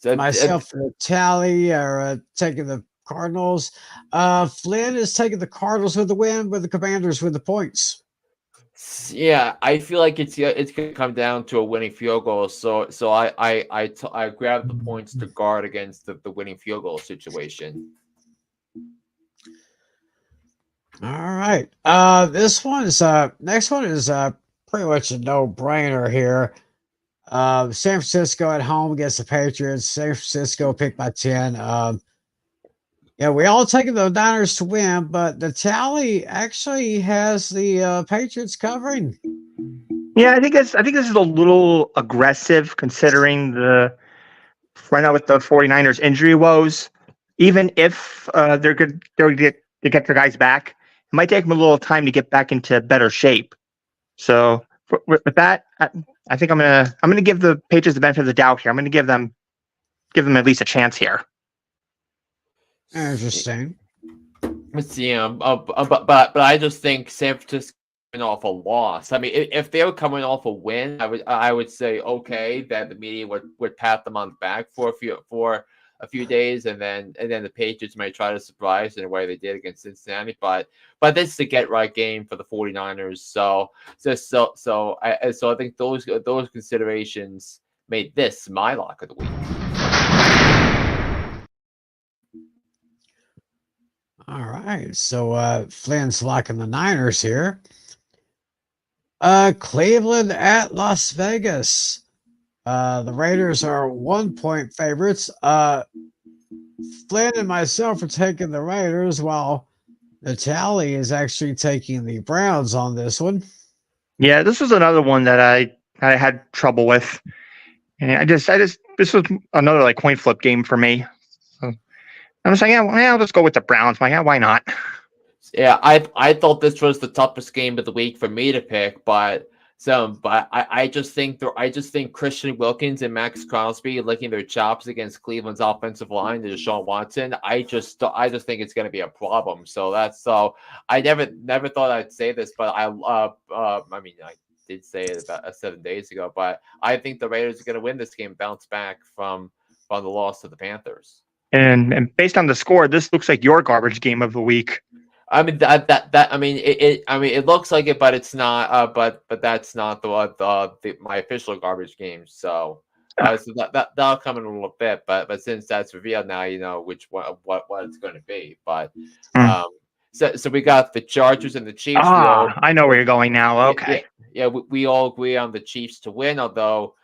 Myself and Tally are taking the Cardinals. Flynn is taking the Cardinals with the win, with the Commanders with the points. Yeah, I feel like it's gonna come down to a winning field goal. So I grabbed the points to guard against the winning field goal situation. All right. This one is next one is pretty much a no-brainer here. San Francisco at home against the Patriots. San Francisco picked by 10. Yeah, we all taking the Niners to win, but the tally actually has the Patriots covering. Yeah, I think this is a little aggressive considering right now with the 49ers injury woes. Even if they're good, to get their guys back, it might take them a little time to get back into better shape. So with that, I think I'm gonna give the Patriots the benefit of the doubt here. I'm gonna give them at least a chance here. Interesting. But I just think San Francisco coming off a loss. I mean, if they were coming off a win, I would say okay that the media would pat them on the back for a few days, and then the Patriots might try to surprise in the way they did against Cincinnati. But this is a get right game for the 49ers. So I think those considerations made this my lock of the week. All right. So Flynn's locking the Niners here. Cleveland at Las Vegas. The Raiders are 1-point favorites. Flynn and myself are taking the Raiders, while Natale is actually taking the Browns on this one. Yeah, this was another one that I had trouble with, and this was another like coin flip game for me. So I'm just like, yeah, I'll just go with the Browns. I'm like, yeah, why not? Yeah, I thought this was the toughest game of the week for me to pick, but I just think Christian Wilkins and Max Crosby licking their chops against Cleveland's offensive line to Deshaun Watson. I just think it's going to be a problem. So I never thought I'd say this, but I mean I did say it about 7 days ago, but I think the Raiders are going to win this game, bounce back from the loss to the Panthers. And based on the score, this looks like your garbage game of the week. I mean it looks like it, but it's not. But that's not my official garbage game. So that'll come in a little bit. But since that's revealed now, you know what it's going to be. But so we got the Chargers and the Chiefs. I know where you're going now. Okay. Yeah, we all agree on the Chiefs to win, although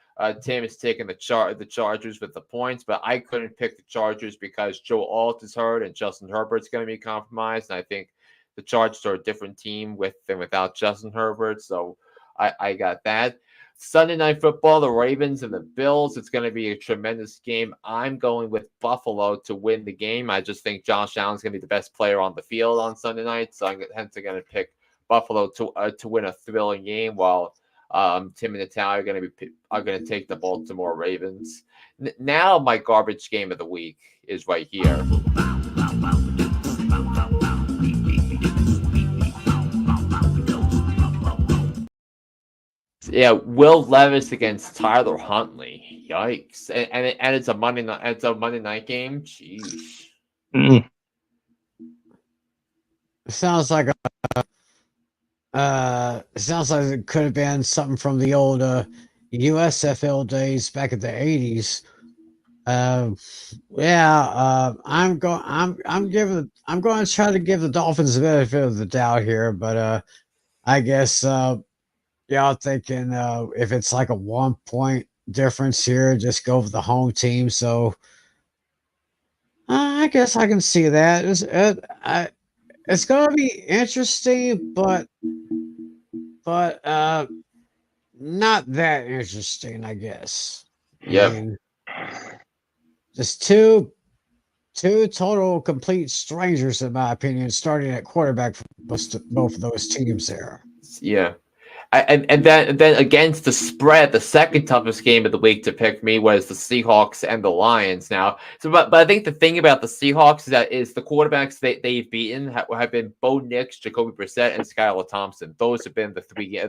Tim is taking the Chargers with the points, but I couldn't pick the Chargers because Joe Alt is hurt and Justin Herbert's going to be compromised, and I think the Chargers are a different team with and without Justin Herbert, so I got that. Sunday Night Football, the Ravens and the Bills. It's going to be a tremendous game. I'm going with Buffalo to win the game. I just think Josh Allen's going to be the best player on the field on Sunday night, so I'm hence going to pick Buffalo to win a thrilling game, while Tim and Natale are going to take the Baltimore Ravens. Now my garbage game of the week is right here. Yeah, Will Levis against Tyler Huntley. Yikes! And it's a Monday night. It's a Monday night game. Jeez. It sounds like it could have been something from the old USFL days back in the 80s. I'm going to try to give the Dolphins the benefit of the doubt here, but I guess y'all thinking if it's like a 1-point difference here, just go for the home team. So I guess I can see that. It's going to be interesting, but not that interesting, I guess. Yeah. I mean, just two total complete strangers, in my opinion, starting at quarterback for both of those teams there. Yeah. And then against the spread, the second toughest game of the week to pick me was the Seahawks and the Lions. Now, but I think the thing about the Seahawks is the quarterbacks they've beaten have been Bo Nix, Jacoby Brissett, and Skylar Thompson. Those have been the three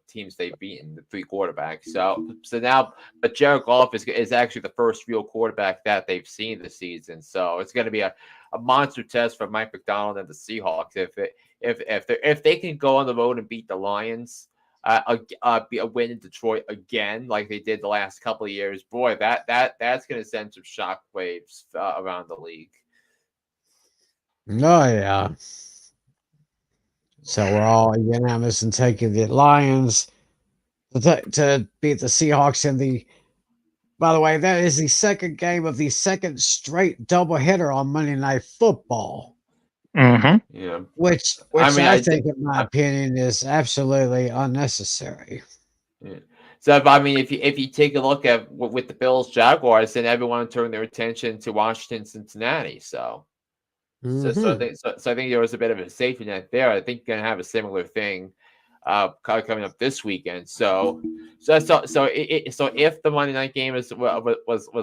teams they've beaten, the three quarterbacks. So now, but Jared Goff is actually the first real quarterback that they've seen this season. So it's going to be a monster test for Mike McDonald and the Seahawks if they can go on the road and beat the Lions, be a win in Detroit again like they did the last couple of years. Boy, that's going to send some shockwaves around the league. Oh yeah. So we're all unanimous in taking the Lions to beat the Seahawks in the. By the way, that is the second game of the second straight doubleheader on Monday Night Football. Mm-hmm. Yeah. Which I think, in my opinion, is absolutely unnecessary. Yeah. So, I mean, if you take a look at with the Bills Jaguars, then everyone turned their attention to Washington Cincinnati. So I think there was a bit of a safety net there. I think you're going to have a similar thing coming up this weekend. So if the Monday night game was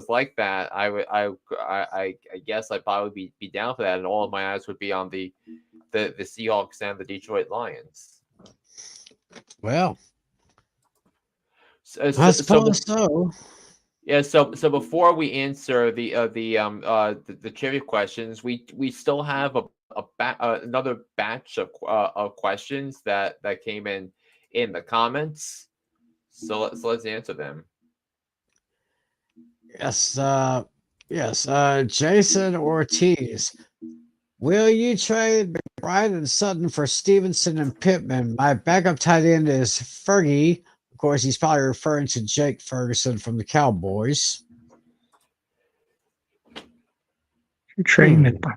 like that, I guess I'd probably be down for that, and all of my eyes would be on the Seahawks and the Detroit Lions. Well, I suppose so. Yeah, so before we answer the trivia questions, we still have another batch of questions that came in the comments. So let's answer them. Yes, Jason Ortiz. Will you trade McBride and Sutton for Stevenson and Pittman? My backup tight end is Fergie. Of course, he's probably referring to Jake Ferguson from the Cowboys. Trey McBride.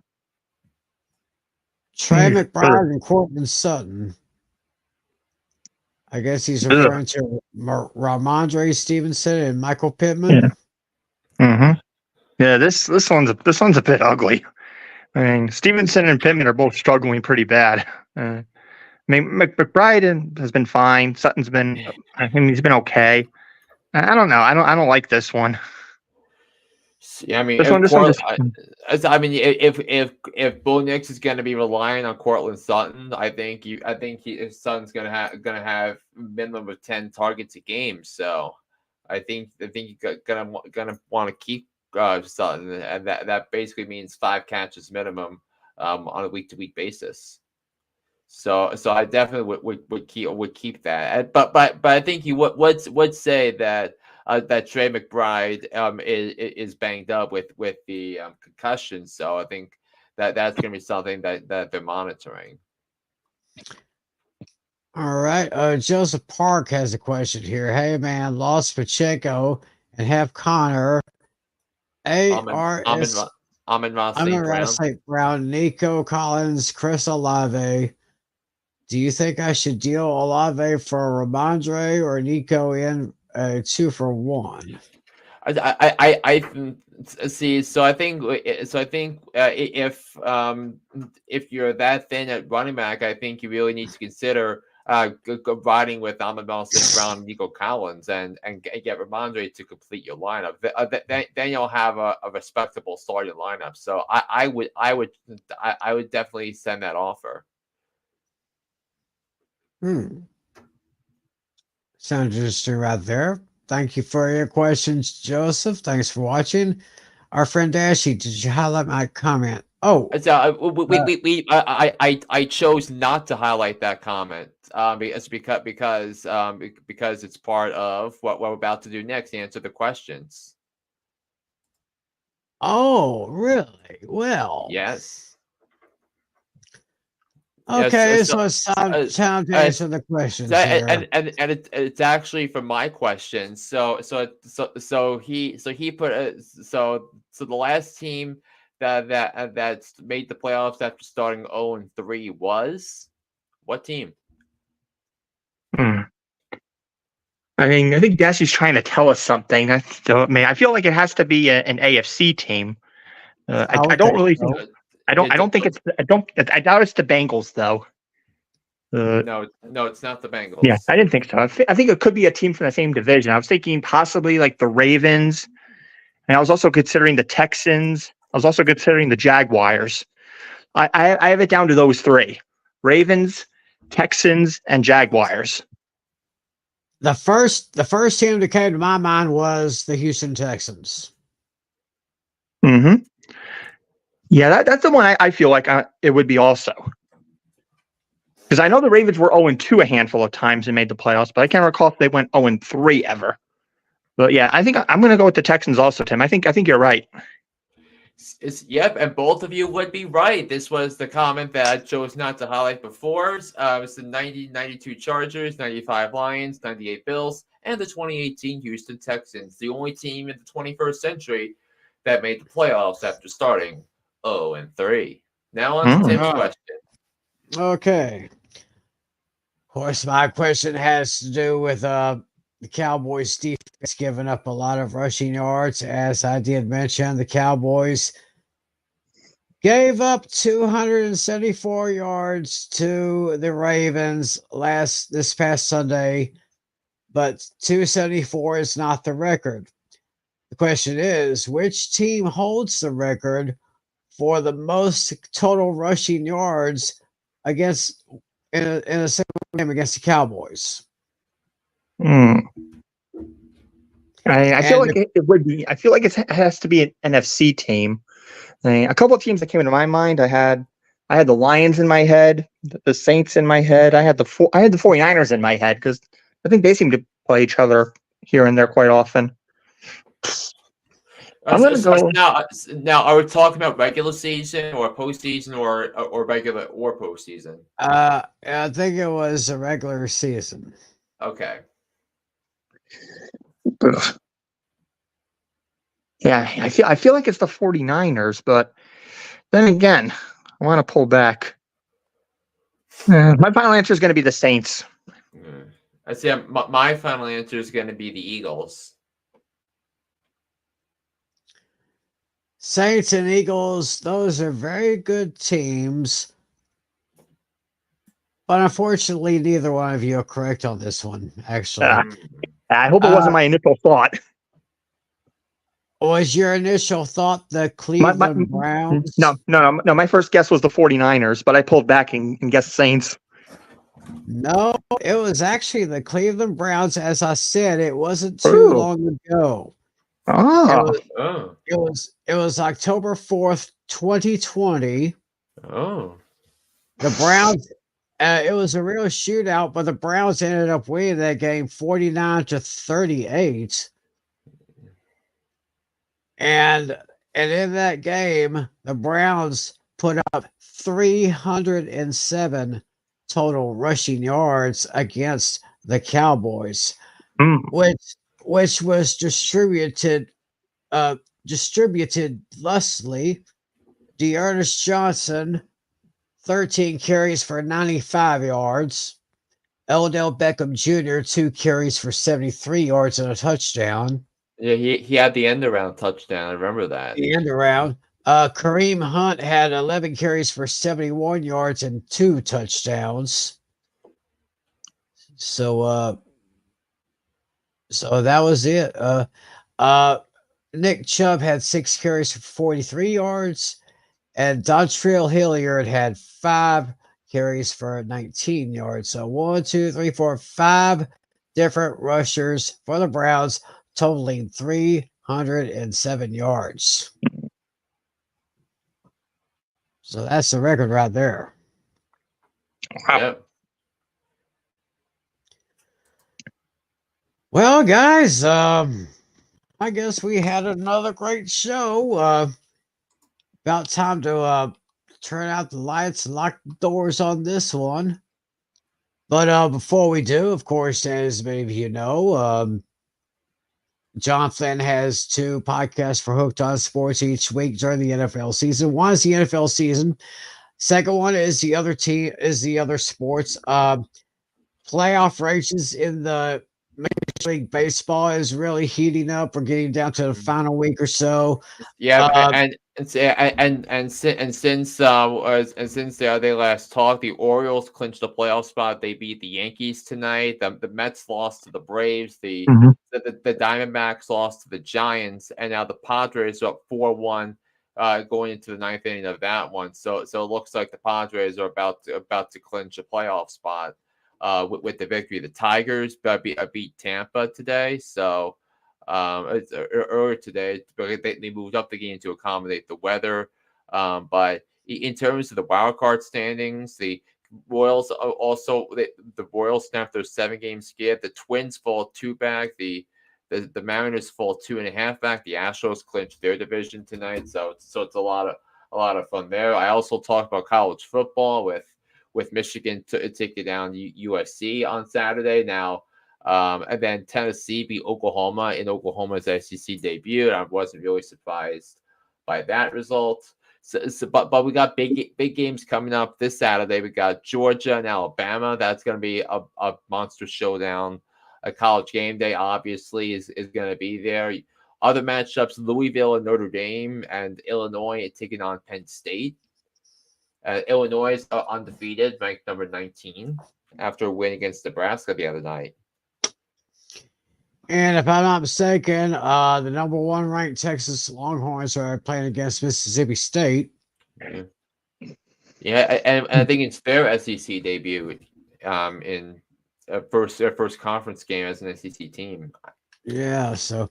Trey McBride and Courtland Sutton. I guess he's referring to Ramondre Stevenson and Michael Pittman. Yeah. Yeah, this one's a bit ugly. I mean, Stevenson and Pittman are both struggling pretty bad. I mean, McBride has been fine. Sutton's been, he's been okay. I don't know. I don't like this one. Yeah, I mean, if Bo Nix is going to be relying on Courtland Sutton, I think Sutton's going to have minimum of 10 targets a game. So I think you're gonna want to keep Sutton, and that basically means 5 catches minimum on a week-to-week basis. So I definitely would keep that. But I think you would say that Trey McBride is banged up with the concussion. So I think that's going to be something that they're monitoring. All right. Joseph Park has a question here. Hey, man, lost Pacheco and have Connor. Amon-Ra St. Brown, Nico Collins, Chris Olave. Do you think I should deal Olave for Ramondre or Nico in 2-for-1? I see. So I think if you're that thin at running back, I think you really need to consider riding with Amon-Ra St. Brown and Nico Collins and get Ramondre to complete your lineup. Then you'll have a respectable starting lineup. So I would definitely send that offer. Sounds interesting right there. Thank you for your questions, Joseph. Thanks for watching. Our friend Dashy, did you highlight my comment? Oh, I chose not to highlight that comment because it's part of what we're about to do next. Answer the questions. Oh, really? Well, yes. Okay, so it's time to answer the questions here. And it's actually for my question. So he put so the last team that made the playoffs after starting 0-3 was what team? I mean, I think Dashy's trying to tell us something. I feel like it has to be an AFC team. I don't really think. I doubt it's the Bengals though. No, it's not the Bengals. Yeah, I didn't think so. I think it could be a team from the same division. I was thinking possibly like the Ravens, and I was also considering the Texans. I was also considering the Jaguars. I have it down to those 3: Ravens, Texans, and Jaguars. The first team that came to my mind was the Houston Texans. Yeah, that's the one I feel like it would be also. Because I know the Ravens were 0-2 a handful of times and made the playoffs, but I can't recall if they went 0-3 ever. But yeah, I think I'm going to go with the Texans also, Tim. I think you're right. Yep, and both of you would be right. This was the comment that I chose not to highlight before. It's the 92 Chargers, 95 Lions, 98 Bills, and the 2018 Houston Texans, the only team in the 21st century that made the playoffs after starting 0-3. Now on to Tim's question. Okay. Of course, my question has to do with the Cowboys defense giving up a lot of rushing yards. As I did mention, the Cowboys gave up 274 yards to the Ravens this past Sunday, but 274 is not the record. The question is, which team holds the record for the most total rushing yards against in a single game against the Cowboys? I feel like it would be. I feel like it has to be an NFC team. A couple of teams that came into my mind. I had the Lions in my head, the Saints in my head. I had the 49ers in my head because I think they seem to play each other here and there quite often. I'm gonna go now. Are we talking about regular season or postseason or regular or postseason? I think it was a regular season. Okay. Yeah, I feel like it's the 49ers, but then again, I want to pull back. My final answer is going to be the Saints. I see. My final answer is going to be the Eagles. Saints and Eagles, those are very good teams. But unfortunately, neither one of you are correct on this one, actually. I hope it wasn't my initial thought. Was your initial thought the Cleveland Browns? No. My first guess was the 49ers, but I pulled back and guessed Saints. No, it was actually the Cleveland Browns. As I said, it wasn't too long ago. It was October 4th, 2020. Oh. The Browns, it was a real shootout, but the Browns ended up winning that game 49-38. And in that game, the Browns put up 307 total rushing yards against the Cowboys, which was distributed lustily. Dearness Johnson, 13 carries for 95 yards. Odell Beckham Jr., 2 carries for 73 yards and a touchdown. Yeah, he had the end around touchdown. I remember that. The end around. Kareem Hunt had 11 carries for 71 yards and 2 touchdowns. So that was it. Nick Chubb had 6 carries for 43 yards, and Dontrell Hilliard had 5 carries for 19 yards. So 5 different rushers for the Browns, totaling 307 yards. So that's the record right there. Yep. Well, guys, I guess we had another great show. About time to turn out the lights and lock the doors on this one. But before we do, of course, as many of you know, John Flynn has 2 podcasts for Hooked on Sports each week during the NFL season. One is the NFL season. Second one is the other sports. Playoff races in the Major League Baseball is really heating up. We're getting down to the final week or so. Yeah, and since they last talked, the Orioles clinched the playoff spot. They beat the Yankees tonight. The Mets lost to the Braves. The Diamondbacks lost to the Giants, and now the Padres are up 4-1 going into the 9th inning of that one. So it looks like the Padres are about to clinch a playoff spot with the victory. The Tigers beat Tampa today. So it's earlier today, they moved up the game to accommodate the weather. But in terms of the wild card standings, the Royals the Royals snapped their 7-game skid. The Twins fall 2 back. The Mariners fall 2.5 back. The Astros clinched their division tonight. So it's a lot of fun there. I also talked about college football with Michigan taking down USC on Saturday. Now, and then Tennessee beat Oklahoma in Oklahoma's SEC debut. I wasn't really surprised by that result. But we got big games coming up this Saturday. We got Georgia and Alabama. That's going to be a monster showdown. A College Game Day obviously is going to be there. Other matchups: Louisville and Notre Dame, and Illinois taking on Penn State. Illinois is undefeated, ranked number 19 after a win against Nebraska the other night. And if I'm not mistaken, the number 1 ranked Texas Longhorns are playing against Mississippi State. Yeah, and I think it's their SEC debut in first conference game as an SEC team. Yeah, so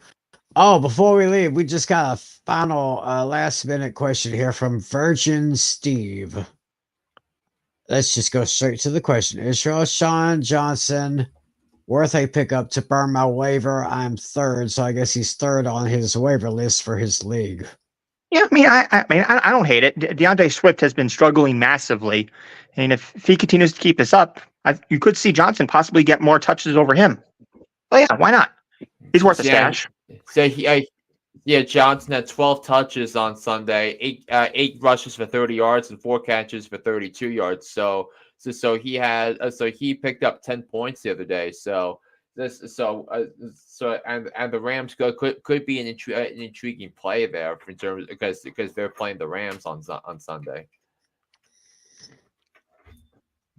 before we leave, we just got a final last minute question here from Virgin Steve. Let's just go straight to the question. Is Sean Johnson worth a pickup to burn my waiver? I'm third, so I guess he's third on his waiver list for his league. Yeah, I don't hate it. DeAndre Swift has been struggling massively, and if he continues to keep this up, you could see Johnson possibly get more touches over him. Oh yeah, why not? He's worth a stash. So Johnson had 12 touches on Sunday, eight rushes for 30 yards and 4 catches for 32 yards. So he picked up 10 points the other day. So the Rams could be an intriguing play there in terms because they're playing the Rams on Sunday.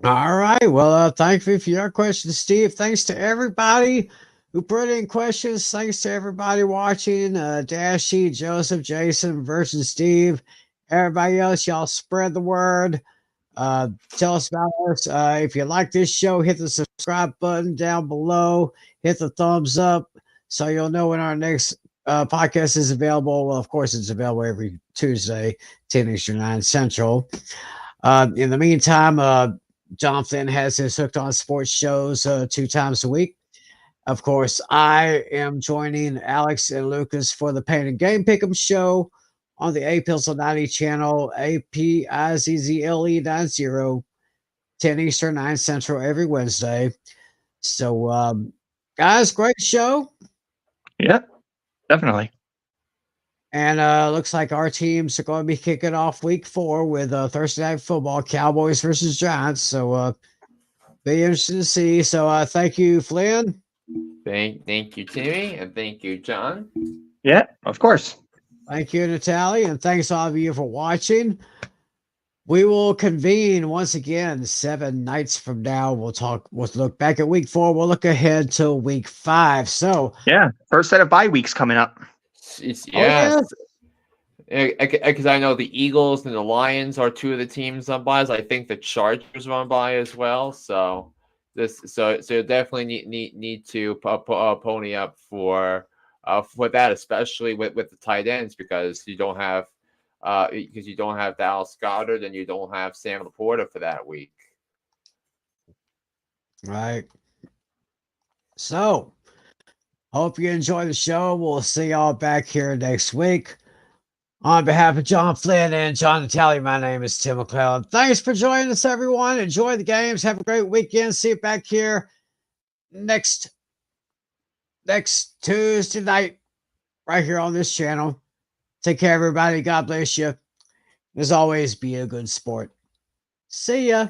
All right. Well, thank you for your question, Steve. Thanks to everybody who put in questions. Thanks to everybody watching. Dashy, Joseph, Jason, Virgin Steve, everybody else. Y'all spread the word. Tell us about us. If you like this show, hit the subscribe button down below. Hit the thumbs up so you'll know when our next podcast is available. Well, of course, it's available every Tuesday, 10 Eastern, 9 Central. In the meantime, John Flynn has his Hooked on Sports shows 2 times a week. Of course, I am joining Alex and Lucas for the Pain and Game Pick'em show on the APIZZLE 90 channel, APIZZLE 90, 10 Eastern, 9 Central every Wednesday. So, guys, great show. Yeah, definitely. And looks like our teams are going to be kicking off week 4 with Thursday Night Football, Cowboys versus Giants. So, be interesting to see. So, thank you, Flynn. Thank you, Timmy, and thank you, John. Yeah, of course. Thank you, Natale, and thanks all of you for watching. We will convene once again 7 nights from now. We'll look back at week 4. We'll look ahead to week 5. So yeah, first set of bye weeks coming up. Because I know the Eagles and the Lions are 2 of the teams on buys. I think the Chargers are on buy as well. So you definitely need to pony up for that, especially with the tight ends, because you don't have Dallas Goedert and you don't have Sam Laporta for that week. Right. So, hope you enjoy the show. We'll see y'all back here next week. On behalf of John Flynn and John Natale, my name is Tim McClelland. Thanks for joining us, everyone. Enjoy the games. Have a great weekend. See you back here next Tuesday night right here on this channel. Take care, everybody. God bless you. As always, be a good sport. See ya.